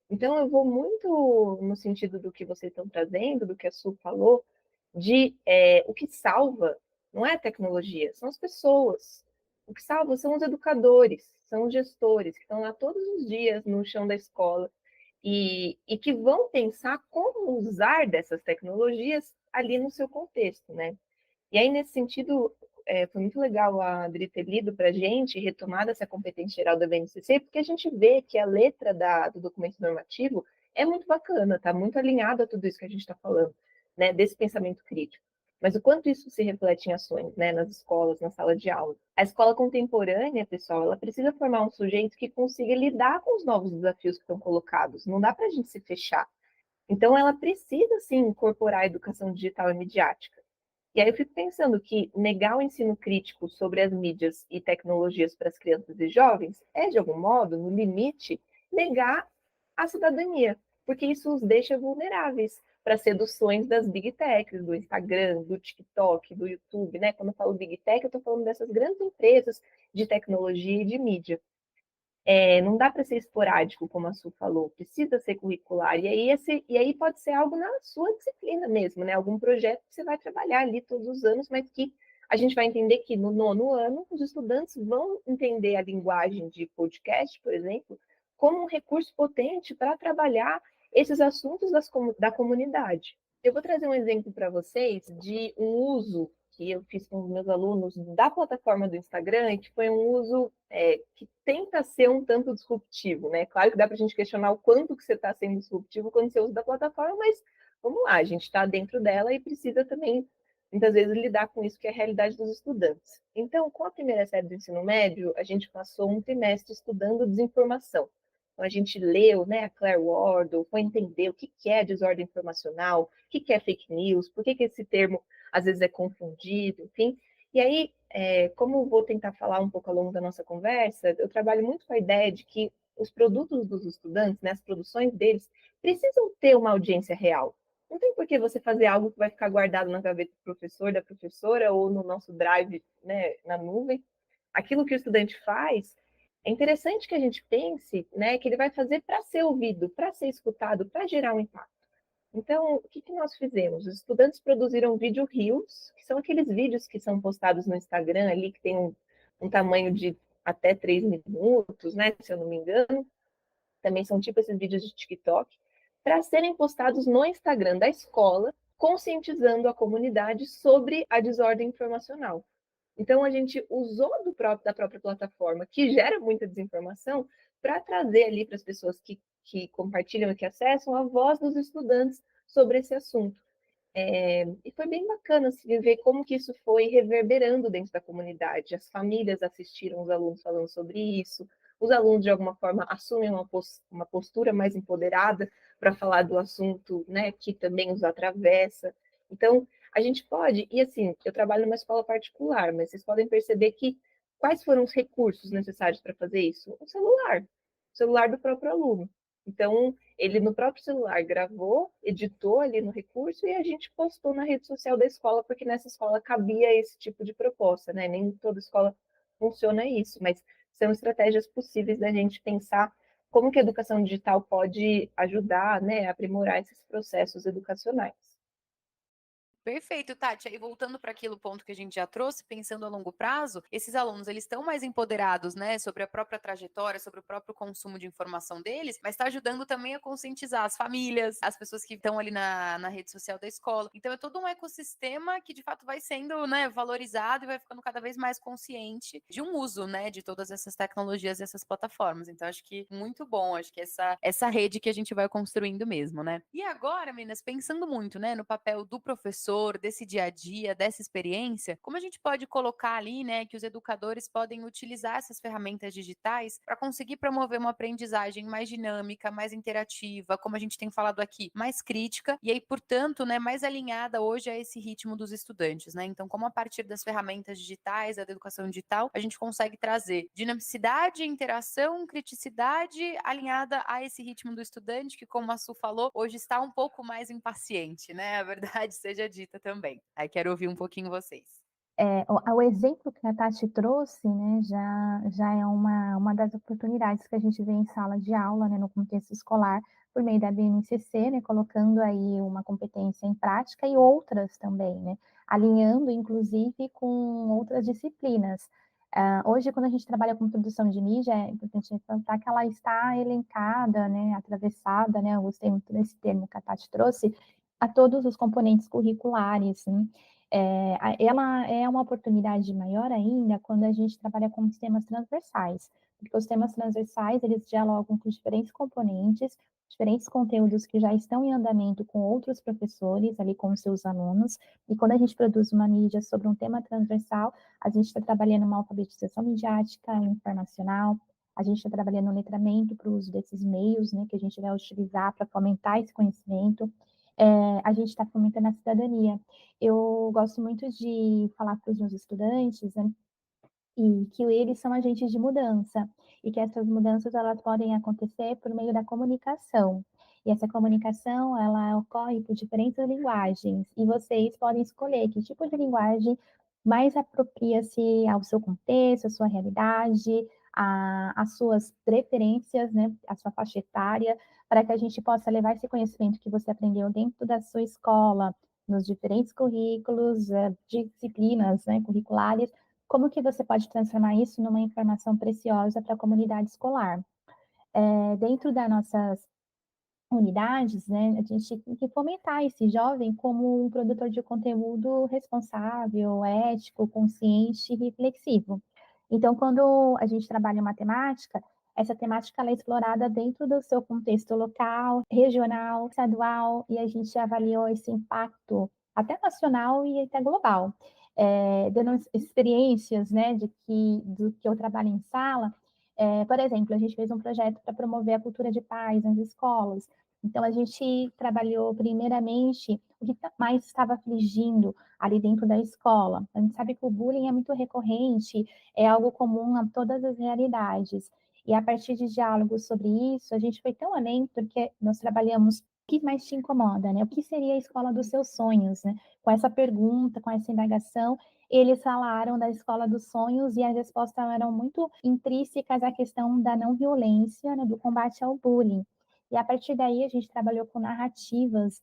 Então, eu vou muito no sentido do que vocês estão trazendo, do que a Su falou, de o que salva não é a tecnologia, são as pessoas. O que salva são os educadores, são os gestores, que estão lá todos os dias no chão da escola e que vão pensar como usar dessas tecnologias ali no seu contexto, né? E aí, nesse sentido, foi muito legal a Adri ter lido para a gente, retomado essa competência geral da BNCC, porque a gente vê que a letra do documento normativo é muito bacana, está muito alinhado a tudo isso que a gente está falando, né, desse pensamento crítico. Mas o quanto isso se reflete em ações, né, nas escolas, na sala de aula. A escola contemporânea, pessoal, ela precisa formar um sujeito que consiga lidar com os novos desafios que estão colocados. Não dá para a gente se fechar. Então, ela precisa, sim, incorporar a educação digital e midiática. E aí eu fico pensando que negar o ensino crítico sobre as mídias e tecnologias para as crianças e jovens é, de algum modo, no limite, negar a cidadania, porque isso os deixa vulneráveis para seduções das big techs, do Instagram, do TikTok, do YouTube, né? Quando eu falo big tech, eu estou falando dessas grandes empresas de tecnologia e de mídia. Não dá para ser esporádico, como a Su falou, precisa ser curricular. E aí pode ser algo na sua disciplina mesmo, né? Algum projeto que você vai trabalhar ali todos os anos, mas que a gente vai entender que no 9º ano os estudantes vão entender a linguagem de podcast, por exemplo, como um recurso potente para trabalhar esses assuntos da comunidade. Eu vou trazer um exemplo para vocês de um uso que eu fiz com os meus alunos da plataforma do Instagram, e que foi um uso que tenta ser um tanto disruptivo, né? Claro que dá para a gente questionar o quanto que você está sendo disruptivo quando você usa da plataforma, mas vamos lá, a gente está dentro dela e precisa também, muitas vezes, lidar com isso que é a realidade dos estudantes. Então, com a primeira série do ensino médio, a gente passou um trimestre estudando desinformação. Então, a gente leu, né, a Claire Wardle, foi entender o que é desordem informacional, o que é fake news, por que esse termo às vezes é confundido, enfim. E aí, como vou tentar falar um pouco ao longo da nossa conversa, eu trabalho muito com a ideia de que os produtos dos estudantes, né, as produções deles, precisam ter uma audiência real. Não tem por que você fazer algo que vai ficar guardado na gaveta do professor, da professora, ou no nosso drive, né, na nuvem. Aquilo que o estudante faz, é interessante que a gente pense, né, que ele vai fazer para ser ouvido, para ser escutado, para gerar um impacto. Então, o que nós fizemos? Os estudantes produziram vídeo reels, que são aqueles vídeos que são postados no Instagram ali, que tem um tamanho de até 3 minutos, né? Se eu não me engano. Também são tipo esses vídeos de TikTok, para serem postados no Instagram da escola, conscientizando a comunidade sobre a desordem informacional. Então, a gente usou da própria plataforma, que gera muita desinformação, para trazer ali para as pessoas que compartilham e que acessam a voz dos estudantes sobre esse assunto. E foi bem bacana assim, ver como que isso foi reverberando dentro da comunidade. As famílias assistiram os alunos falando sobre isso, os alunos, de alguma forma, assumem uma postura mais empoderada para falar do assunto, né, que também os atravessa. Então, a gente pode, e assim, eu trabalho numa escola particular, mas vocês podem perceber que quais foram os recursos necessários para fazer isso? O celular do próprio aluno. Então, ele no próprio celular gravou, editou ali no recurso e a gente postou na rede social da escola, porque nessa escola cabia esse tipo de proposta, né? Nem toda escola funciona isso, mas são estratégias possíveis da gente pensar como que a educação digital pode ajudar, né, a aprimorar esses processos educacionais. Perfeito, Tati. Aí voltando para aquilo ponto que a gente já trouxe, pensando a longo prazo, esses alunos eles estão mais empoderados, né, sobre a própria trajetória, sobre o próprio consumo de informação deles, mas está ajudando também a conscientizar as famílias, as pessoas que estão ali na rede social da escola. Então é todo um ecossistema que de fato vai sendo, né, valorizado e vai ficando cada vez mais consciente de um uso, né, de todas essas tecnologias e essas plataformas. Então acho que muito bom, acho que essa rede que a gente vai construindo mesmo, né? E agora, meninas, pensando muito, né, no papel do professor, desse dia a dia, dessa experiência, como a gente pode colocar ali, né, que os educadores podem utilizar essas ferramentas digitais para conseguir promover uma aprendizagem mais dinâmica, mais interativa, como a gente tem falado aqui, mais crítica e aí, portanto, né, mais alinhada hoje a esse ritmo dos estudantes, né? Então, como a partir das ferramentas digitais, da educação digital, a gente consegue trazer dinamicidade, interação, criticidade alinhada a esse ritmo do estudante, que, como a Su falou, hoje está um pouco mais impaciente, né? A verdade seja dita também. Aí quero ouvir um pouquinho vocês. O exemplo que a Tati trouxe, né, já é uma das oportunidades que a gente vê em sala de aula, né, no contexto escolar, por meio da BNCC, né, colocando aí uma competência em prática e outras também, né, alinhando inclusive com outras disciplinas. Hoje, quando a gente trabalha com produção de mídia, é importante ressaltar que ela está elencada, né, atravessada, né, eu gostei muito desse termo que a Tati trouxe, a todos os componentes curriculares, né? Ela é uma oportunidade maior ainda quando a gente trabalha com os temas transversais, porque os temas transversais, eles dialogam com diferentes componentes, diferentes conteúdos que já estão em andamento com outros professores, ali com os seus alunos, e quando a gente produz uma mídia sobre um tema transversal, a gente está trabalhando uma alfabetização midiática, informacional, a gente está trabalhando um letramento para o uso desses meios, né, que a gente vai utilizar para fomentar esse conhecimento, a gente está fomentando a cidadania. Eu gosto muito de falar para os meus estudantes, né, e que eles são agentes de mudança, e que essas mudanças elas podem acontecer por meio da comunicação. E essa comunicação, ela ocorre por diferentes linguagens, e vocês podem escolher que tipo de linguagem mais apropria-se ao seu contexto, à sua realidade, às suas preferências, né, à sua faixa etária, para que a gente possa levar esse conhecimento que você aprendeu dentro da sua escola, nos diferentes currículos, disciplinas, né, curriculares, como que você pode transformar isso numa informação preciosa para a comunidade escolar? Dentro das nossas unidades, né, a gente tem que fomentar esse jovem como um produtor de conteúdo responsável, ético, consciente e reflexivo. Então, quando a gente trabalha uma temática, essa temática ela é explorada dentro do seu contexto local, regional, estadual, e a gente avaliou esse impacto até nacional e até global. Dando experiências, né, do que eu trabalho em sala, por exemplo, a gente fez um projeto para promover a cultura de paz nas escolas, Então, a gente trabalhou primeiramente o que mais estava afligindo ali dentro da escola. A gente sabe que o bullying é muito recorrente, é algo comum a todas as realidades. E a partir de diálogos sobre isso, a gente foi tão além, porque nós trabalhamos o que mais te incomoda, né? O que seria a escola dos seus sonhos, né? Com essa pergunta, com essa indagação, eles falaram da escola dos sonhos e as respostas eram muito intrínsecas à questão da não violência, né, do combate ao bullying. E a partir daí a gente trabalhou com narrativas,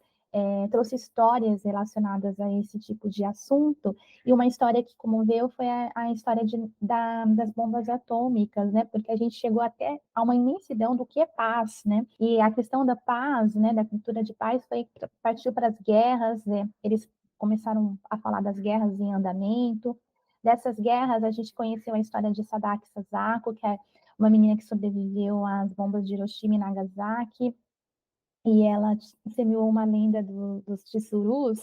trouxe histórias relacionadas a esse tipo de assunto, e uma história que comoveu foi a história das bombas atômicas, né? Porque a gente chegou até a uma imensidão do que é paz, né? E a questão da paz, né? Da cultura de paz partiu para as guerras, né? Eles começaram a falar das guerras em andamento. Dessas guerras, a gente conheceu a história de Sadako Sasako, que é uma menina que sobreviveu às bombas de Hiroshima e Nagasaki, e ela semeou uma lenda dos tsurus,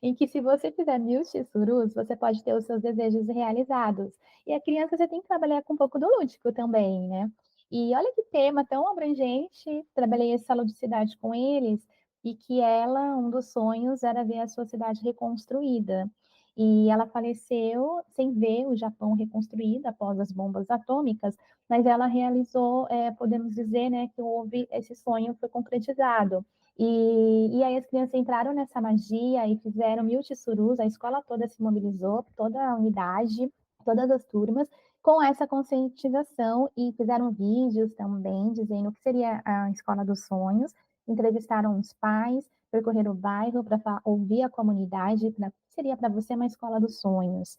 em que se você fizer 1000 tsurus, você pode ter os seus desejos realizados. E a criança você tem que trabalhar com um pouco do lúdico também, né? E olha que tema tão abrangente, trabalhei essa ludicidade com eles, e que ela, um dos sonhos era ver a sua cidade reconstruída. E ela faleceu sem ver o Japão reconstruído após as bombas atômicas, mas ela realizou, podemos dizer, né, que houve esse sonho foi concretizado. E aí as crianças entraram nessa magia e fizeram 1000 tsurus, a escola toda se mobilizou, toda a unidade, todas as turmas, com essa conscientização e fizeram vídeos também dizendo o que seria a escola dos sonhos, entrevistaram os pais, percorreram o bairro para ouvir a comunidade, para seria para você uma escola dos sonhos.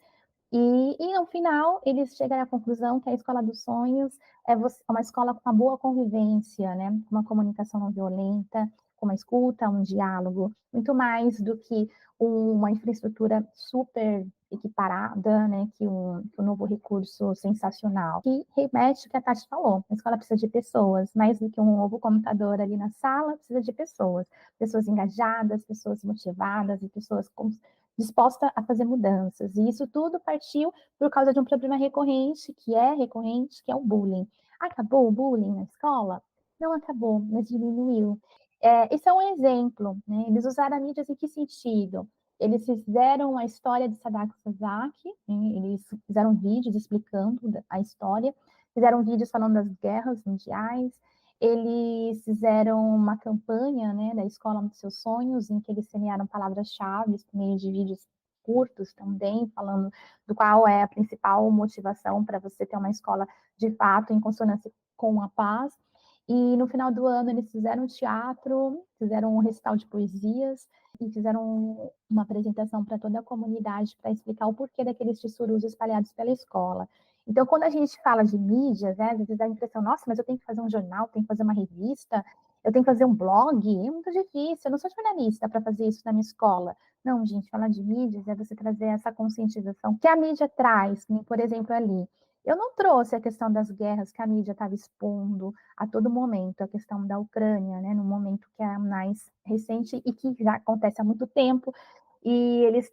E no final, eles chegaram à conclusão que a escola dos sonhos é uma escola com uma boa convivência, né? Uma comunicação não violenta, com uma escuta, um diálogo, muito mais do que uma infraestrutura super equiparada, né? Que um novo recurso sensacional. Que remete ao que a Tati falou, a escola precisa de pessoas, mais do que um novo computador ali na sala, precisa de pessoas. Pessoas engajadas, pessoas motivadas e pessoas disposta a fazer mudanças. E isso tudo partiu por causa de um problema recorrente, que é o bullying. Acabou o bullying na escola? Não acabou, mas diminuiu. Esse é um exemplo, né? Eles usaram a mídia em que sentido? Eles fizeram a história de Sadako Sasaki, né? Eles fizeram vídeos explicando a história, fizeram vídeos falando das guerras mundiais, eles fizeram uma campanha, né, da Escola dos Seus Sonhos, em que eles semearam palavras-chave por meio de vídeos curtos também, falando do qual é a principal motivação para você ter uma escola de fato em consonância com a paz. E no final do ano eles fizeram teatro, fizeram um recital de poesias e fizeram uma apresentação para toda a comunidade para explicar o porquê daqueles tissurus espalhados pela escola. Então, quando a gente fala de mídias, né, às vezes dá a impressão, nossa, mas eu tenho que fazer um jornal, tenho que fazer uma revista, eu tenho que fazer um blog, é muito difícil, eu não sou jornalista para fazer isso na minha escola. Não, gente, falar de mídias é você trazer essa conscientização que a mídia traz, por exemplo, ali. Eu não trouxe a questão das guerras que a mídia estava expondo a todo momento, a questão da Ucrânia, né, no momento que é mais recente e que já acontece há muito tempo, e eles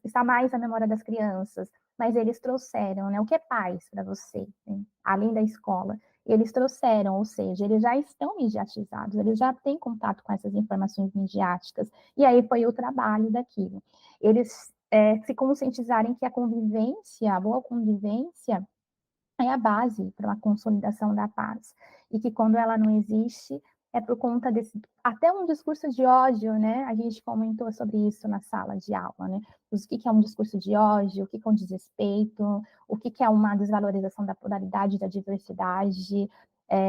está mais na memória das crianças, mas eles trouxeram, né, o que é paz para você, né, além da escola. Eles trouxeram, ou seja, eles já estão midiatizados, eles já têm contato com essas informações midiáticas, e aí foi o trabalho daquilo. Eles se conscientizarem que a convivência, a boa convivência, é a base para uma consolidação da paz. E que quando ela não existe, é por conta desse. Até um discurso de ódio, né? A gente comentou sobre isso na sala de aula, né? O que é um discurso de ódio, o que é um desrespeito, o que é uma desvalorização da pluralidade, da diversidade,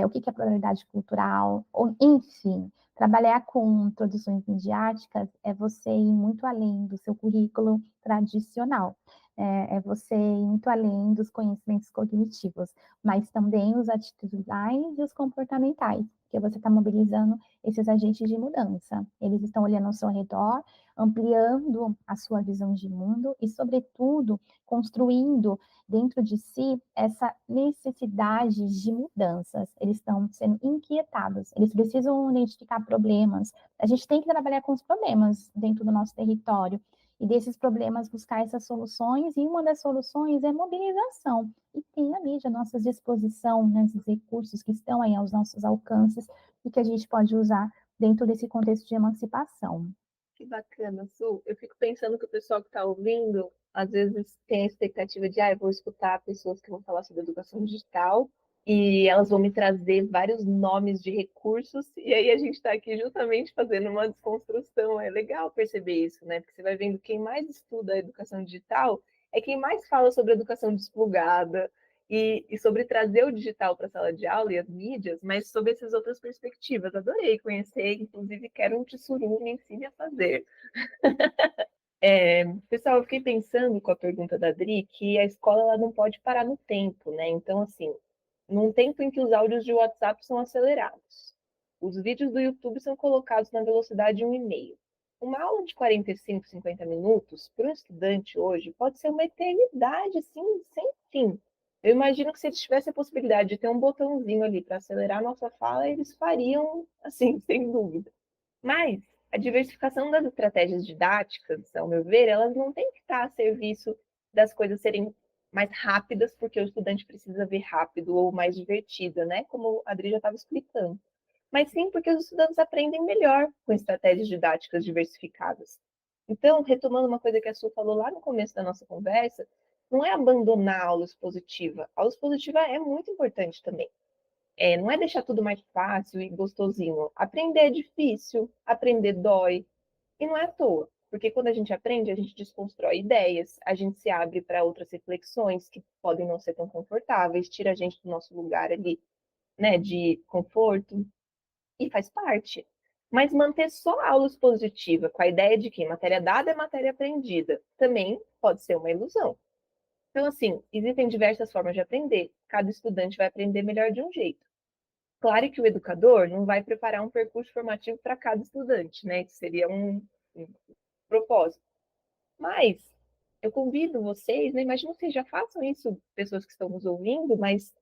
o que é pluralidade cultural, enfim. Trabalhar com produções midiáticas é você ir muito além do seu currículo tradicional. É você ir muito além dos conhecimentos cognitivos, mas também os atitudinais e os comportamentais, porque você está mobilizando esses agentes de mudança. Eles estão olhando ao seu redor, ampliando a sua visão de mundo e, sobretudo, construindo dentro de si essa necessidade de mudanças. Eles estão sendo inquietados, eles precisam identificar problemas. A gente tem que trabalhar com os problemas dentro do nosso território e desses problemas buscar essas soluções, e uma das soluções é mobilização. E tem a mídia à nossa disposição, né, esses recursos que estão aí aos nossos alcances e que a gente pode usar dentro desse contexto de emancipação. Que bacana, Su. Eu fico pensando que o pessoal que está ouvindo, às vezes tem a expectativa de, eu vou escutar pessoas que vão falar sobre educação digital e elas vão me trazer vários nomes de recursos, e aí a gente está aqui justamente fazendo uma desconstrução. É legal perceber isso, né? Porque você vai vendo quem mais estuda a educação digital é quem mais fala sobre educação desplugada, e sobre trazer o digital para a sala de aula e as mídias, mas sobre essas outras perspectivas. Adorei conhecer, inclusive quero um tsururu, me ensine a fazer. Pessoal, eu fiquei pensando com a pergunta da Adri que a escola ela não pode parar no tempo, né? Então, assim, num tempo em que os áudios de WhatsApp são acelerados, os vídeos do YouTube são colocados na velocidade 1,5. Uma aula de 45, 50 minutos, para um estudante hoje, pode ser uma eternidade, assim, sem fim. Eu imagino que se eles tivessem a possibilidade de ter um botãozinho ali para acelerar a nossa fala, eles fariam, assim, sem dúvida. Mas a diversificação das estratégias didáticas, ao meu ver, elas não têm que estar a serviço das coisas serem mais rápidas, porque o estudante precisa ver rápido ou mais divertida, né? Como a Adri já estava explicando. Mas sim porque os estudantes aprendem melhor com estratégias didáticas diversificadas. Então, retomando uma coisa que a Su falou lá no começo da nossa conversa, não é abandonar a aula expositiva. A aula expositiva é muito importante também. Não é deixar tudo mais fácil e gostosinho. Aprender é difícil, aprender dói. E não é à toa, porque quando a gente aprende, a gente desconstrói ideias, a gente se abre para outras reflexões que podem não ser tão confortáveis, tira a gente do nosso lugar ali, né, de conforto, e faz parte. Mas manter só a aula expositiva com a ideia de que matéria dada é matéria aprendida também pode ser uma ilusão. Então, assim, existem diversas formas de aprender, cada estudante vai aprender melhor de um jeito. Claro que o educador não vai preparar um percurso formativo para cada estudante, né? Isso seria um propósito. Mas eu convido vocês, né? Imagino que vocês já façam isso, pessoas que estão nos ouvindo, mas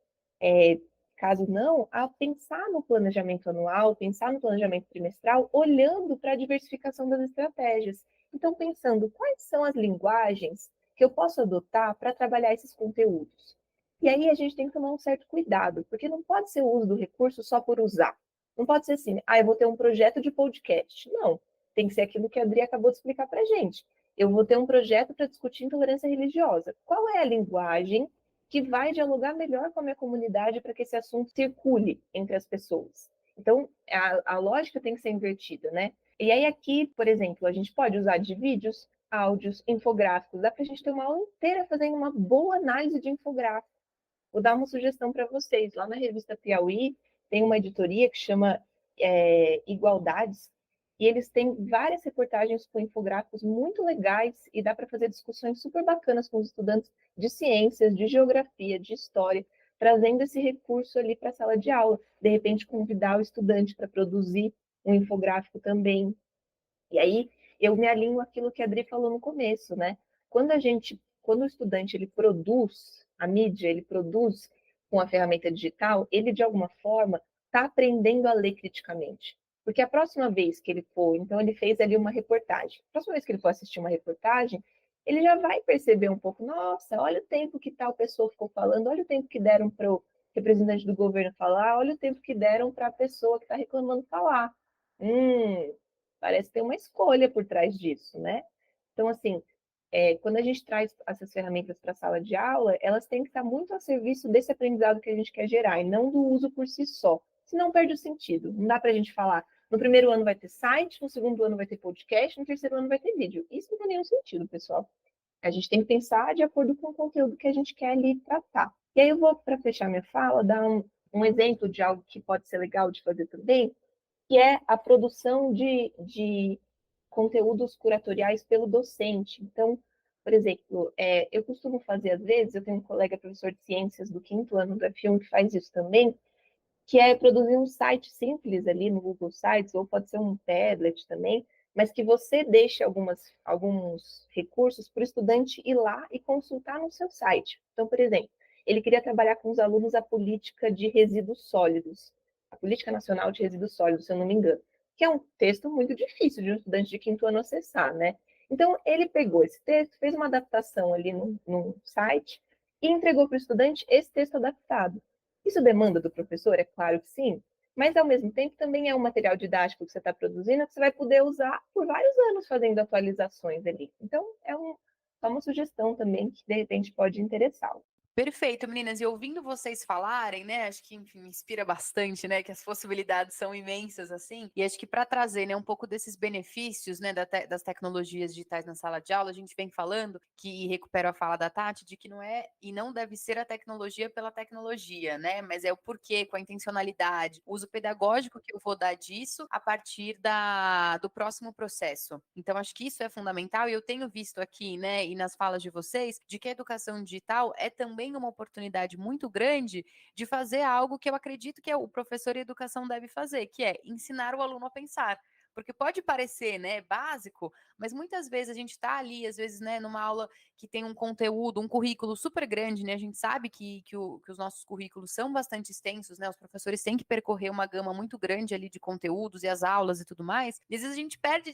caso não, a pensar no planejamento anual, pensar no planejamento trimestral, olhando para a diversificação das estratégias. Então, pensando quais são as linguagens que eu posso adotar para trabalhar esses conteúdos. E aí a gente tem que tomar um certo cuidado, porque não pode ser o uso do recurso só por usar. Não pode ser assim, eu vou ter um projeto de podcast. Não, tem que ser aquilo que a Adri acabou de explicar para a gente. Eu vou ter um projeto para discutir intolerância religiosa. Qual é a linguagem que vai dialogar melhor com a minha comunidade para que esse assunto circule entre as pessoas? Então, a lógica tem que ser invertida, né? E aí aqui, por exemplo, a gente pode usar de vídeos, áudios, infográficos. Dá para a gente ter uma aula inteira fazendo uma boa análise de infográfico. Vou dar uma sugestão para vocês. Lá na revista Piauí tem uma editoria que chama Igualdades, e eles têm várias reportagens com infográficos muito legais e dá para fazer discussões super bacanas com os estudantes de ciências, de geografia, de história, trazendo esse recurso ali para a sala de aula. De repente, convidar o estudante para produzir um infográfico também. E aí eu me alinho àquilo que a Adri falou no começo, né? Quando o estudante ele produz a mídia, ele produz com a ferramenta digital, ele de alguma forma está aprendendo a ler criticamente. Porque a próxima vez que ele for, então ele fez ali uma reportagem. A próxima vez que ele for assistir uma reportagem, ele já vai perceber um pouco, nossa, olha o tempo que tal pessoa ficou falando, olha o tempo que deram para o representante do governo falar, olha o tempo que deram para a pessoa que está reclamando falar. Parece ter uma escolha por trás disso, né? Então, assim, quando a gente traz essas ferramentas para a sala de aula, elas têm que estar muito a serviço desse aprendizado que a gente quer gerar, e não do uso por si só. Senão perde o sentido. Não dá para a gente falar, no primeiro ano vai ter site, no segundo ano vai ter podcast, no terceiro ano vai ter vídeo. Isso não tem nenhum sentido, pessoal. A gente tem que pensar de acordo com o conteúdo que a gente quer ali tratar. E aí eu vou, para fechar minha fala, dar um exemplo de algo que pode ser legal de fazer também, que é a produção de conteúdos curatoriais pelo docente. Então, por exemplo, eu costumo fazer, às vezes, eu tenho um colega professor de ciências do 5º ano do F1 que faz isso também, que é produzir um site simples ali no Google Sites, ou pode ser um tablet também, mas que você deixe alguns recursos para o estudante ir lá e consultar no seu site. Então, por exemplo, ele queria trabalhar com os alunos a política de resíduos sólidos, a Política Nacional de Resíduos Sólidos, se eu não me engano, que é um texto muito difícil de um estudante de 5º ano acessar, né? Então, ele pegou esse texto, fez uma adaptação ali no site e entregou para o estudante esse texto adaptado. Isso demanda do professor? É claro que sim. mas ao mesmo tempo também é um material didático que você está produzindo que você vai poder usar por vários anos fazendo atualizações ali. Então, só uma sugestão também que de repente pode interessá-lo. Perfeito, meninas. E ouvindo vocês falarem, né, acho que, enfim, me inspira bastante, né, que as possibilidades são imensas, assim. E acho que para trazer, né, um pouco desses benefícios, né, das tecnologias digitais na sala de aula, a gente vem falando, que recupero a fala da Tati, de que não é e não deve ser a tecnologia pela tecnologia, né, mas é o porquê, com a intencionalidade, o uso pedagógico que eu vou dar disso a partir do próximo processo. Então, acho que isso é fundamental e eu tenho visto aqui, né, e nas falas de vocês, de que a educação digital é também uma oportunidade muito grande de fazer algo que eu acredito que o professor e a educação deve fazer, que é ensinar o aluno a pensar. Porque pode parecer, né, básico, mas muitas vezes a gente está ali, às vezes, né, numa aula que tem um conteúdo, um currículo super grande, né? A gente sabe que os nossos currículos são bastante extensos, né? Os professores têm que percorrer uma gama muito grande ali de conteúdos e as aulas e tudo mais. E às vezes a gente perde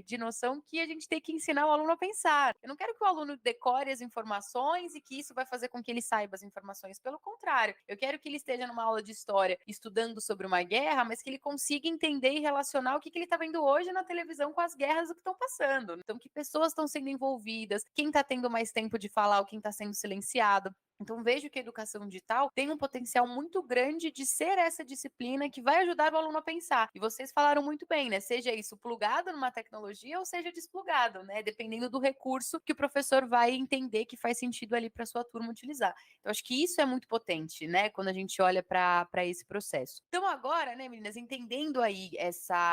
de noção que a gente tem que ensinar o aluno a pensar. Eu não quero que o aluno decore as informações e que isso vai fazer com que ele saiba as informações. Pelo contrário, eu quero que ele esteja numa aula de história estudando sobre uma guerra, mas que ele consiga entender e relacionar o que ele está vendo hoje na televisão com as guerras que estão passando. Então, que pessoas estão sendo envolvidas, quem está tendo mais tempo de falar ou quem está sendo silenciado. Então, vejo que a educação digital tem um potencial muito grande de ser essa disciplina que vai ajudar o aluno a pensar. E vocês falaram muito bem, né? Seja isso plugado numa tecnologia ou seja desplugado, né? Dependendo do recurso que o professor vai entender que faz sentido ali para sua turma utilizar. Então, acho que isso é muito potente, né? Quando a gente olha para esse processo. Então, agora, né, meninas, entendendo aí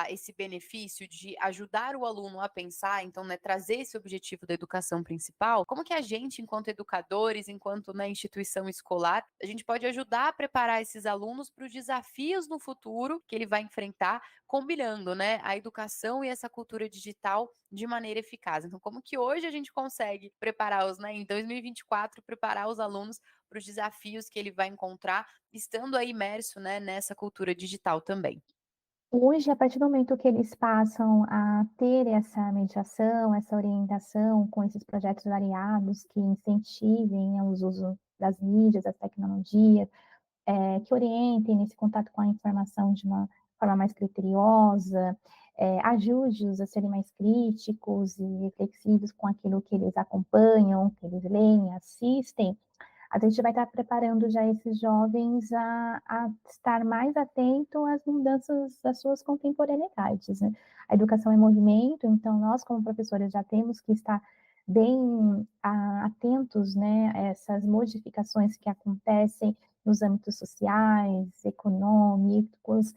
esse benefício de ajudar o aluno a pensar, então, né, trazer esse objetivo da educação principal, como que a gente, enquanto educadores, enquanto, né, instituição escolar, a gente pode ajudar a preparar esses alunos para os desafios no futuro que ele vai enfrentar, combinando, né, a educação e essa cultura digital de maneira eficaz. Então, como que hoje a gente consegue preparar né, em 2024, preparar os alunos para os desafios que ele vai encontrar, estando aí imerso, né, nessa cultura digital também? Hoje, a partir do momento que eles passam a ter essa mediação, essa orientação com esses projetos variados que incentivem, né, o uso das mídias, das tecnologias, que orientem nesse contato com a informação de uma forma mais criteriosa, ajude-os a serem mais críticos e reflexivos com aquilo que eles acompanham, que eles leem, assistem, a gente vai estar preparando já esses jovens a estar mais atento às mudanças das suas contemporaneidades, né? A educação é movimento, então nós, como professores, já temos que estar bem atentos, né, a essas modificações que acontecem nos âmbitos sociais, econômicos,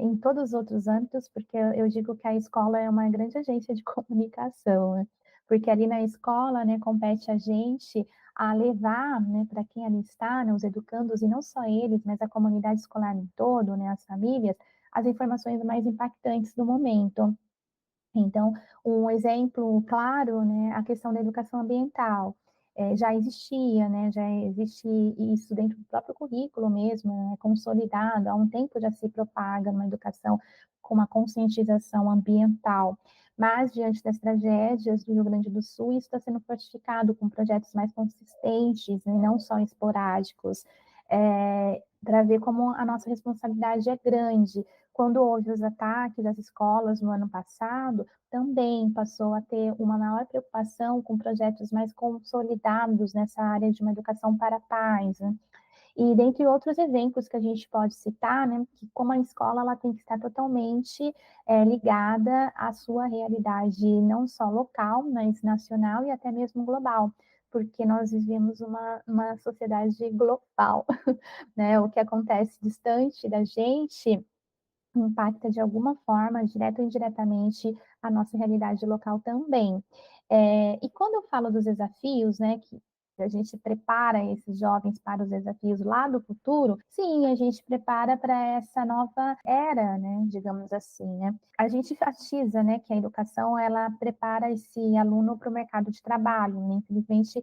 em todos os outros âmbitos, porque eu digo que a escola é uma grande agência de comunicação, né? Porque ali na escola, né, compete a gente a levar, né, para quem ali está, né, os educandos, e não só eles, mas a comunidade escolar em todo, né, as famílias, as informações mais impactantes do momento. Então, um exemplo claro, né, a questão da educação ambiental. Já existia, né, já existe isso dentro do próprio currículo mesmo, é consolidado, há um tempo já se propaga numa educação com uma conscientização ambiental. Mas, diante das tragédias do Rio Grande do Sul, isso está sendo fortificado com projetos mais consistentes, e não só esporádicos, para ver como a nossa responsabilidade é grande. Quando houve os ataques às escolas no ano passado, também passou a ter uma maior preocupação com projetos mais consolidados nessa área de uma educação para a paz, né? E dentre outros exemplos que a gente pode citar, né, que como a escola ela tem que estar totalmente ligada à sua realidade, não só local, mas nacional e até mesmo global, porque nós vivemos uma sociedade global, né? O que acontece distante da gente impacta de alguma forma, direta ou indiretamente, a nossa realidade local também. E quando eu falo dos desafios, né, que a gente prepara esses jovens para os desafios lá do futuro, sim, a gente prepara para essa nova era, né, digamos assim, né. A gente enfatiza, né, que a educação, ela prepara esse aluno para o mercado de trabalho, né, infelizmente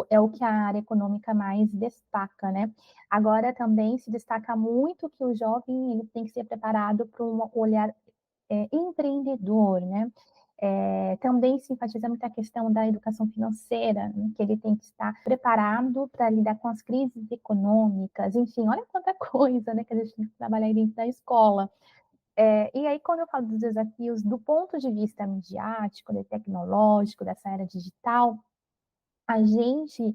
é o que a área econômica mais destaca, né? Agora também se destaca muito que o jovem ele tem que ser preparado para um olhar empreendedor, né? Também se enfatiza muito a questão da educação financeira, né, que ele tem que estar preparado para lidar com as crises econômicas, enfim, olha quanta coisa, né, que a gente tem que trabalhar aí dentro da escola. E aí, quando eu falo dos desafios do ponto de vista midiático, tecnológico, dessa era digital, a gente,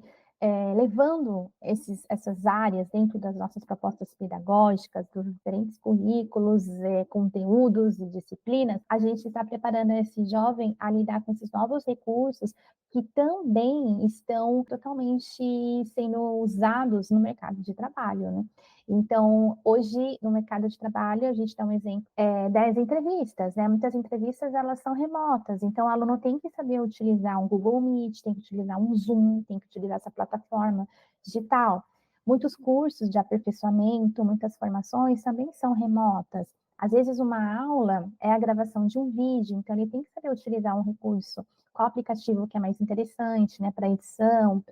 levando essas áreas dentro das nossas propostas pedagógicas, dos diferentes currículos, conteúdos e disciplinas, a gente está preparando esse jovem a lidar com esses novos recursos que também estão totalmente sendo usados no mercado de trabalho, né? Então, hoje, no mercado de trabalho, a gente dá um exemplo, das entrevistas, né? Muitas entrevistas, elas são remotas, então o aluno tem que saber utilizar um Google Meet, tem que utilizar um Zoom, tem que utilizar essa plataforma digital. Muitos cursos de aperfeiçoamento, muitas formações também são remotas. Às vezes, uma aula é a gravação de um vídeo, então ele tem que saber utilizar um recurso, qual aplicativo que é mais interessante, né, para edição,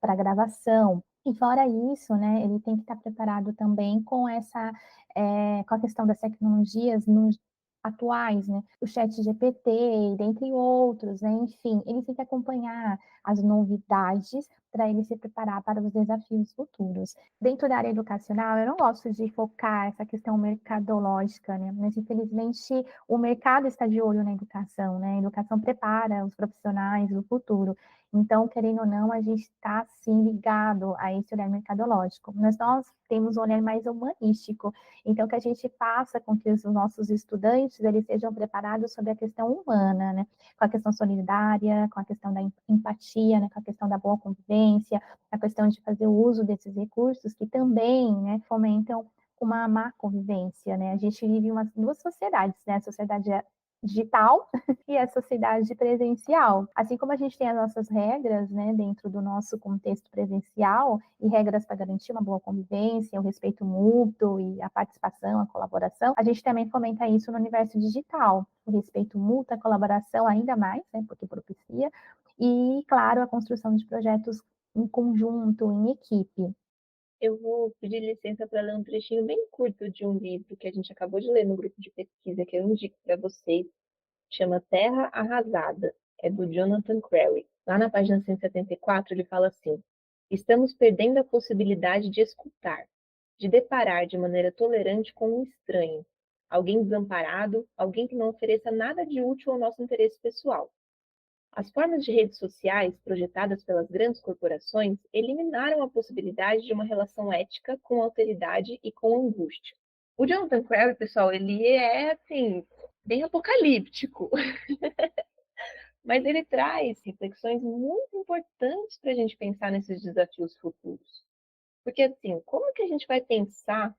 para gravação. E fora isso, né, ele tem que estar preparado também com com a questão das tecnologias atuais, né, o chat GPT, dentre outros, né, enfim, ele tem que acompanhar as novidades para ele se preparar para os desafios futuros. Dentro da área educacional, eu não gosto de focar essa questão mercadológica, né, mas infelizmente o mercado está de olho na educação, né, a educação prepara os profissionais do futuro. Então, querendo ou não, a gente está, sim, ligado a esse olhar mercadológico. Mas nós temos um olhar mais humanístico. Então, que a gente faça com que os nossos estudantes eles sejam preparados sobre a questão humana, né? Com a questão solidária, com a questão da empatia, né? Com a questão da boa convivência, a questão de fazer o uso desses recursos que também, né, fomentam uma má convivência, né? A gente vive duas sociedades, né? A sociedade digital e a sociedade presencial. Assim como a gente tem as nossas regras, né, dentro do nosso contexto presencial, e regras para garantir uma boa convivência, o respeito mútuo e a participação, a colaboração, a gente também fomenta isso no universo digital. O respeito mútuo, a colaboração ainda mais, né, porque propicia, e, claro, a construção de projetos em conjunto, em equipe. Eu vou pedir licença para ler um trechinho bem curto de um livro que a gente acabou de ler no grupo de pesquisa, que eu indico para vocês. Chama Terra Arrasada. É do Jonathan Crary. Lá na página 174, ele fala assim: estamos perdendo a possibilidade de escutar, de deparar de maneira tolerante com um estranho, alguém desamparado, alguém que não ofereça nada de útil ao nosso interesse pessoal. As formas de redes sociais projetadas pelas grandes corporações eliminaram a possibilidade de uma relação ética com alteridade e com angústia. O Jonathan Crary, pessoal, ele é, assim, bem apocalíptico, mas ele traz reflexões muito importantes para a gente pensar nesses desafios futuros. Porque, assim, como que a gente vai pensar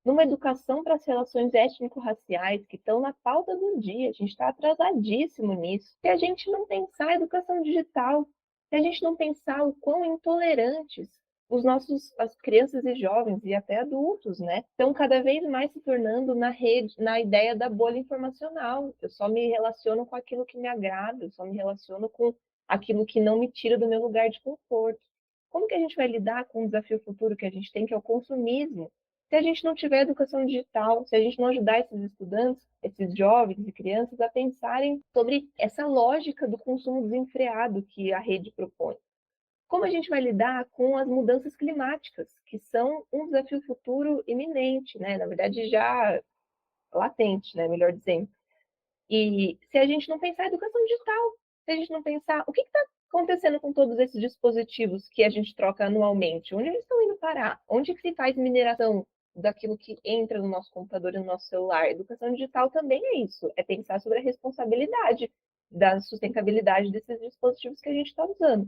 numa educação para as relações étnico-raciais que estão na pauta do dia? A gente está atrasadíssimo nisso. Se a gente não pensar a educação digital, se a gente não pensar o quão intolerantes as crianças e jovens e até adultos, né, estão cada vez mais se tornando na rede, na ideia da bolha informacional. Eu só me relaciono com aquilo que me agrada, eu só me relaciono com aquilo que não me tira do meu lugar de conforto. Como que a gente vai lidar com o desafio futuro que a gente tem, que é o consumismo, se a gente não tiver educação digital, se a gente não ajudar esses estudantes, esses jovens e crianças a pensarem sobre essa lógica do consumo desenfreado que a rede propõe? Como a gente vai lidar com as mudanças climáticas, que são um desafio futuro iminente, né? Na verdade, já latente, né? Melhor dizendo. E se a gente não pensar em educação digital, se a gente não pensar o que está acontecendo com todos esses dispositivos que a gente troca anualmente, onde eles estão indo parar? Onde que se faz mineração daquilo que entra no nosso computador e no nosso celular? Educação digital também é isso, é pensar sobre a responsabilidade da sustentabilidade desses dispositivos que a gente está usando.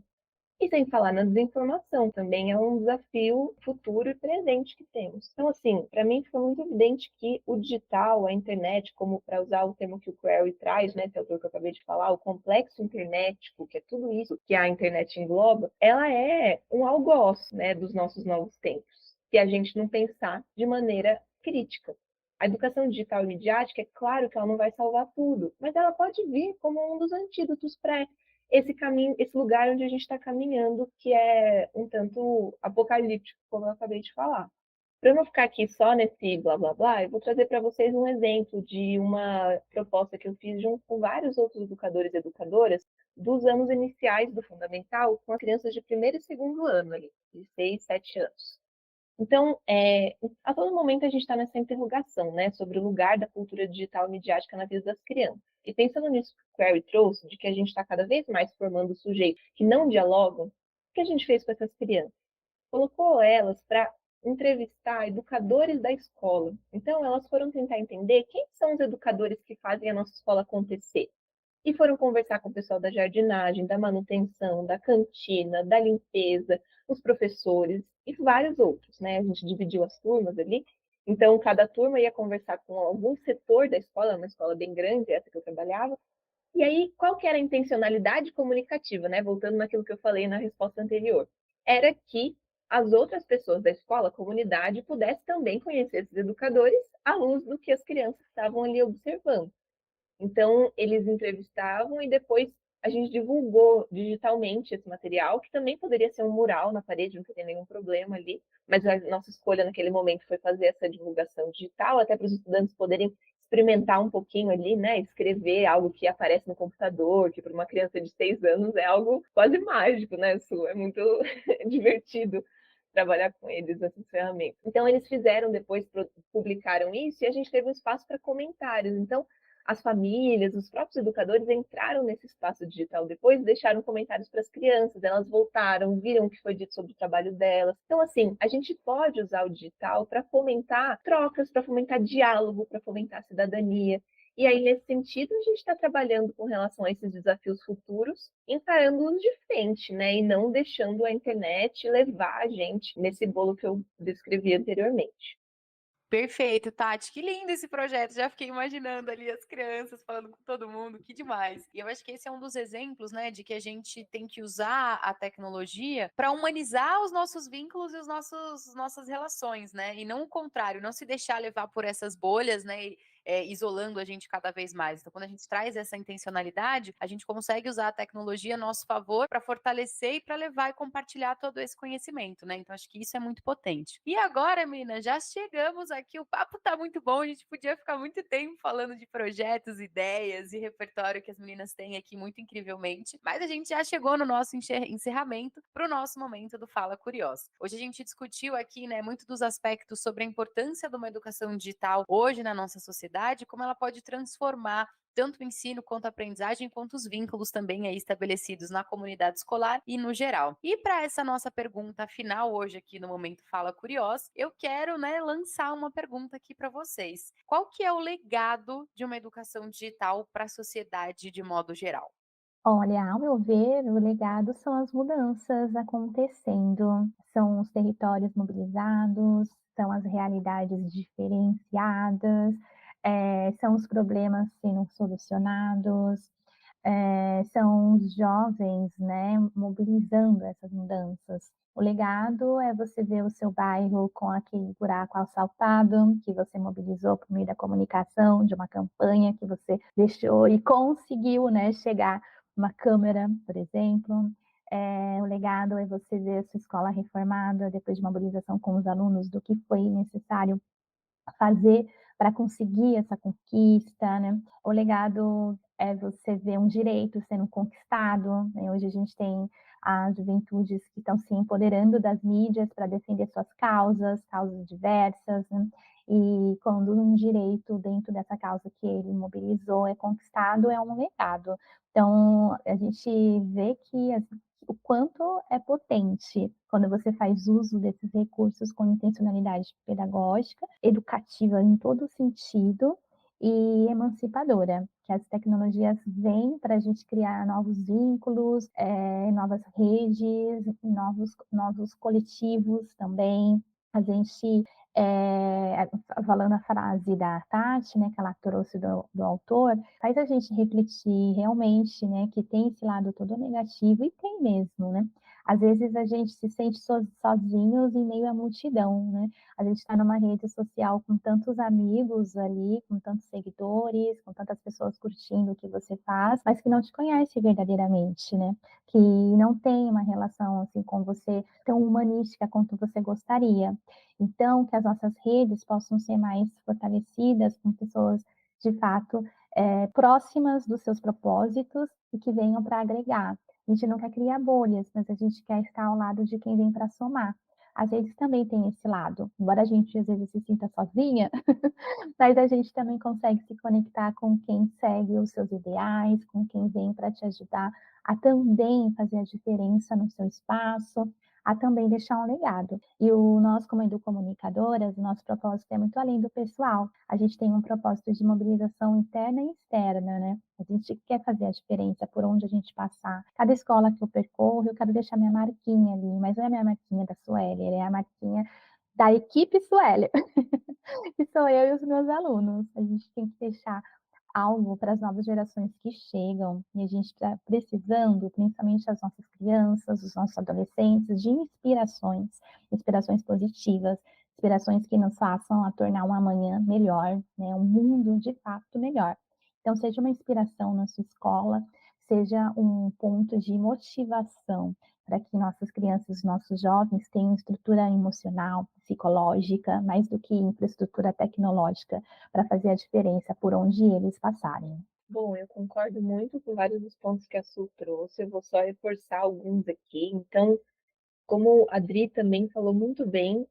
E sem falar na desinformação, também é um desafio futuro e presente que temos. Então, assim, para mim ficou muito evidente que o digital, a internet, como para usar o termo que o Crary traz, né, esse autor que eu acabei de falar, o complexo internetico, que é tudo isso que a internet engloba, ela é um algoz, né, dos nossos novos tempos, se a gente não pensar de maneira crítica. A educação digital e midiática, é claro que ela não vai salvar tudo, mas ela pode vir como um dos antídotos para esse caminho, esse lugar onde a gente está caminhando, que é um tanto apocalíptico, como eu acabei de falar. Para eu não ficar aqui só nesse blá blá blá, eu vou trazer para vocês um exemplo de uma proposta que eu fiz junto com vários outros educadores e educadoras dos anos iniciais do fundamental com as crianças de primeiro e segundo ano ali, de 6, 7 anos. Então, a todo momento a gente está nessa interrogação, né, sobre o lugar da cultura digital e midiática na vida das crianças. E pensando nisso que o Query trouxe, de que a gente está cada vez mais formando sujeitos que não dialogam, o que a gente fez com essas crianças? Colocou elas para entrevistar educadores da escola. Então, elas foram tentar entender quem são os educadores que fazem a nossa escola acontecer. E foram conversar com o pessoal da jardinagem, da manutenção, da cantina, da limpeza, os professores e vários outros, né? A gente dividiu as turmas ali. Então, cada turma ia conversar com algum setor da escola, uma escola bem grande, essa que eu trabalhava. E aí, qual que era a intencionalidade comunicativa, né? Voltando naquilo que eu falei na resposta anterior. Era que as outras pessoas da escola, a comunidade, pudessem também conhecer esses educadores à luz do que as crianças estavam ali observando. Então, eles entrevistavam e depois a gente divulgou digitalmente esse material, que também poderia ser um mural na parede, não teria nenhum problema ali, mas a nossa escolha naquele momento foi fazer essa divulgação digital, até para os estudantes poderem experimentar um pouquinho ali, né? Escrever algo que aparece no computador, que para uma criança de 6 anos é algo quase mágico, né, Su? É muito divertido trabalhar com eles nessas ferramentas. Então, eles fizeram depois, publicaram isso, e a gente teve um espaço para comentários. Então, as famílias, os próprios educadores entraram nesse espaço digital depois e deixaram comentários para as crianças, elas voltaram, viram o que foi dito sobre o trabalho delas. Então, assim, a gente pode usar o digital para fomentar trocas, para fomentar diálogo, para fomentar cidadania. E aí, nesse sentido, a gente está trabalhando com relação a esses desafios futuros, encarando-os de frente, né? E não deixando a internet levar a gente nesse bolo que eu descrevi anteriormente. Perfeito, Tati. Que lindo esse projeto. Já fiquei imaginando ali as crianças falando com todo mundo. Que demais. E eu acho que esse é um dos exemplos, né, de que a gente tem que usar a tecnologia para humanizar os nossos vínculos e os nossas relações, né? E não o contrário, não se deixar levar por essas bolhas, né? Isolando a gente cada vez mais. Então, quando a gente traz essa intencionalidade, a gente consegue usar a tecnologia a nosso favor para fortalecer e para levar e compartilhar todo esse conhecimento, né? Então, acho que isso é muito potente. E agora, menina, já chegamos aqui. O papo tá muito bom. A gente podia ficar muito tempo falando de projetos, ideias e repertório que as meninas têm aqui muito incrivelmente. Mas a gente já chegou no nosso encerramento para o nosso momento do Fala Curiosa. Hoje a gente discutiu aqui, né, muito dos aspectos sobre a importância de uma educação digital hoje na nossa sociedade, como ela pode transformar tanto o ensino quanto a aprendizagem, quanto os vínculos também aí estabelecidos na comunidade escolar e no geral. E para essa nossa pergunta final hoje aqui no Momento Fala Curiosa, eu quero, né, lançar uma pergunta aqui para vocês. Qual que é o legado de uma educação digital para a sociedade de modo geral? Olha, ao meu ver, o legado são as mudanças acontecendo, são os territórios mobilizados, são as realidades diferenciadas, são os problemas sendo solucionados, são os jovens, né, mobilizando essas mudanças. O legado é você ver o seu bairro com aquele buraco asfaltado, que você mobilizou por meio da comunicação, de uma campanha que você deixou e conseguiu, né, chegar uma câmera, por exemplo. O legado é você ver a sua escola reformada depois de uma mobilização com os alunos do que foi necessário fazer para conseguir essa conquista, né? O legado é você ver um direito sendo conquistado, né? Hoje a gente tem as juventudes que estão se empoderando das mídias para defender suas causas, causas diversas, né? E quando um direito dentro dessa causa que ele mobilizou é conquistado, é um legado. Então, a gente vê que o quanto é potente quando você faz uso desses recursos com intencionalidade pedagógica, educativa em todo sentido e emancipadora, que as tecnologias vêm para a gente criar novos vínculos, novas redes, novos coletivos também. A gente, falando a frase da Tati, né, que ela trouxe do autor, faz a gente refletir realmente, né, que tem esse lado todo negativo, e tem mesmo, né? Às vezes a gente se sente sozinhos em meio à multidão, né? A gente está numa rede social com tantos amigos ali, com tantos seguidores, com tantas pessoas curtindo o que você faz, mas que não te conhece verdadeiramente, né? Que não tem uma relação assim com você tão humanística quanto você gostaria. Então, que as nossas redes possam ser mais fortalecidas com pessoas de fato próximas dos seus propósitos e que venham para agregar. A gente não quer criar bolhas, mas a gente quer estar ao lado de quem vem para somar. Às vezes também tem esse lado, embora a gente às vezes se sinta sozinha, mas a gente também consegue se conectar com quem segue os seus ideais, com quem vem para te ajudar a também fazer a diferença no seu espaço, a também deixar um legado. E nós, como educomunicadoras, o nosso propósito é muito além do pessoal. A gente tem um propósito de mobilização interna e externa, né? A gente quer fazer a diferença por onde a gente passar. Cada escola que eu percorro, eu quero deixar minha marquinha ali, mas não é a minha marquinha da Sueli, é a marquinha da equipe Sueli, que sou eu e os meus alunos. A gente tem que deixar algo para as novas gerações que chegam e a gente está precisando, principalmente as nossas crianças, os nossos adolescentes, de inspirações, inspirações positivas, inspirações que nos façam a tornar um amanhã melhor, né, um mundo de fato melhor. Então, seja uma inspiração na sua escola, seja um ponto de motivação para que nossas crianças, nossos jovens tenham estrutura emocional, psicológica, mais do que infraestrutura tecnológica, para fazer a diferença por onde eles passarem. Bom, eu concordo muito com vários dos pontos que a Su trouxe, eu vou só reforçar alguns aqui. Então, como a Adri também falou muito bem,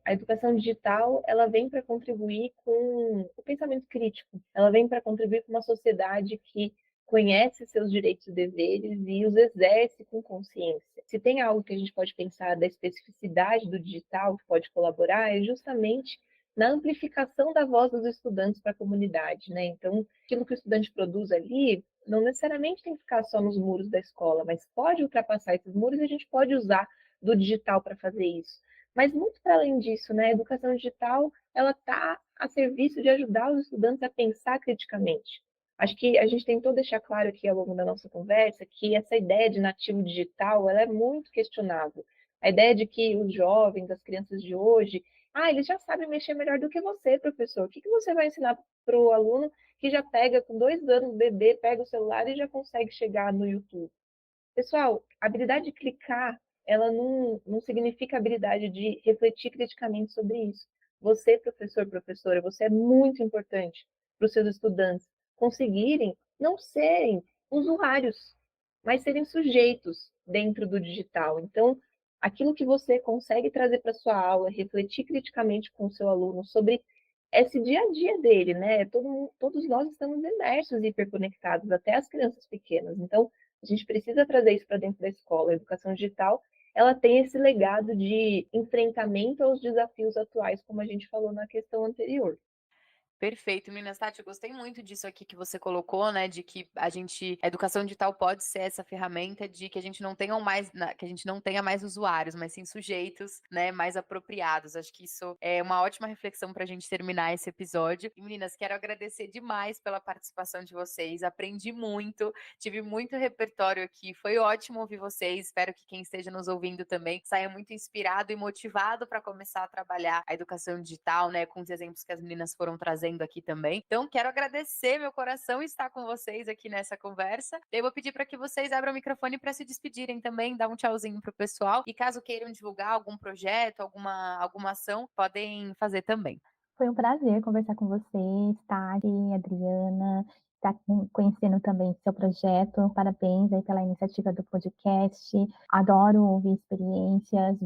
a educação digital ela vem para contribuir com o pensamento crítico, ela vem para contribuir com uma sociedade que conhece seus direitos e deveres e os exerce com consciência. Se tem algo que a gente pode pensar da especificidade do digital que pode colaborar, é justamente na amplificação da voz dos estudantes para a comunidade, né? Então, aquilo que o estudante produz ali não necessariamente tem que ficar só nos muros da escola, mas pode ultrapassar esses muros e a gente pode usar do digital para fazer isso. Mas muito para além disso, né, a educação digital ela está a serviço de ajudar os estudantes a pensar criticamente. Acho que a gente tentou deixar claro aqui ao longo da nossa conversa que essa ideia de nativo digital ela é muito questionável. A ideia de que os jovens, as crianças de hoje, eles já sabem mexer melhor do que você, professor. O que você vai ensinar para o aluno que já pega com 2 anos, bebê, pega o celular e já consegue chegar no YouTube? Pessoal, a habilidade de clicar, ela não significa a habilidade de refletir criticamente sobre isso. Você, professor, professora, você é muito importante para os seus estudantes conseguirem não serem usuários, mas serem sujeitos dentro do digital. Então, aquilo que você consegue trazer para sua aula, refletir criticamente com o seu aluno sobre esse dia a dia dele, né? Todos nós estamos imersos e hiperconectados, até as crianças pequenas. Então, a gente precisa trazer isso para dentro da escola. A educação digital, ela tem esse legado de enfrentamento aos desafios atuais, como a gente falou na questão anterior. Perfeito, meninas. Tati, eu gostei muito disso aqui que você colocou, né? De que a educação digital pode ser essa ferramenta de que a gente não tenha mais, que a gente não tenha mais usuários, mas sim sujeitos, né, mais apropriados. Acho que isso é uma ótima reflexão para a gente terminar esse episódio. E, meninas, quero agradecer demais pela participação de vocês. Aprendi muito, tive muito repertório aqui. Foi ótimo ouvir vocês. Espero que quem esteja nos ouvindo também saia muito inspirado e motivado para começar a trabalhar a educação digital, né? Com os exemplos que as meninas foram trazendo aqui também. Então, quero agradecer meu coração estar com vocês aqui nessa conversa. Eu vou pedir para que vocês abram o microfone para se despedirem também, dar um tchauzinho pro pessoal. E caso queiram divulgar algum projeto, alguma ação, podem fazer também. Foi um prazer conversar com vocês, Tati, Adriana, estar conhecendo também seu projeto. Parabéns aí pela iniciativa do podcast. Adoro ouvir experiências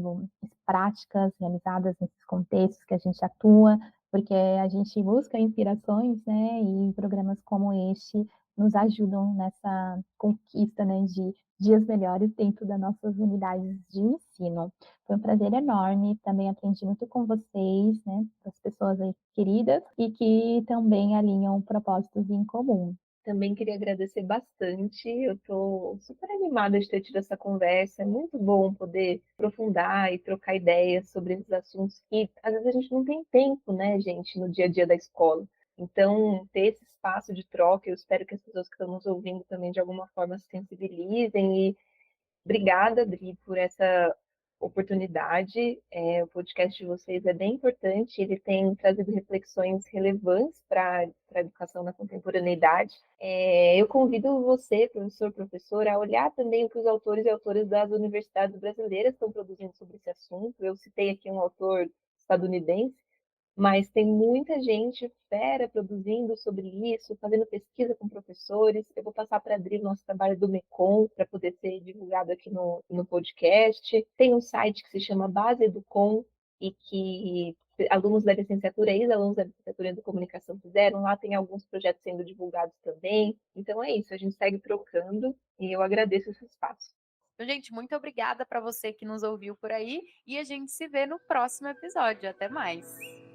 práticas realizadas nesses contextos que a gente atua, porque a gente busca inspirações, né? E programas como este nos ajudam nessa conquista, né, de dias melhores dentro das nossas unidades de ensino. Foi um prazer enorme, também aprendi muito com vocês, né, as pessoas aí queridas e que também alinham propósitos em comum. Também queria agradecer bastante. Eu estou super animada de ter tido essa conversa. É muito bom poder aprofundar e trocar ideias sobre esses assuntos que às vezes a gente não tem tempo, né, gente, no dia a dia da escola. Então, ter esse espaço de troca, eu espero que as pessoas que estão nos ouvindo também de alguma forma se sensibilizem Obrigada, Dri, por essa oportunidade. O podcast de vocês é bem importante, ele tem trazido reflexões relevantes para a educação na contemporaneidade. Eu convido você, professor, professora, a olhar também o que os autores e autoras das universidades brasileiras estão produzindo sobre esse assunto. Eu citei aqui um autor estadunidense, mas tem muita gente fera produzindo sobre isso, fazendo pesquisa com professores. Eu vou passar para a Adri o nosso trabalho do MECOM, para poder ser divulgado aqui no podcast. Tem um site que se chama Base Educom, e que alunos da licenciatura e ex-alunos da licenciatura de comunicação fizeram. Lá tem alguns projetos sendo divulgados também. Então é isso, a gente segue trocando e eu agradeço esse espaço. Então, gente, muito obrigada para você que nos ouviu por aí e a gente se vê no próximo episódio. Até mais!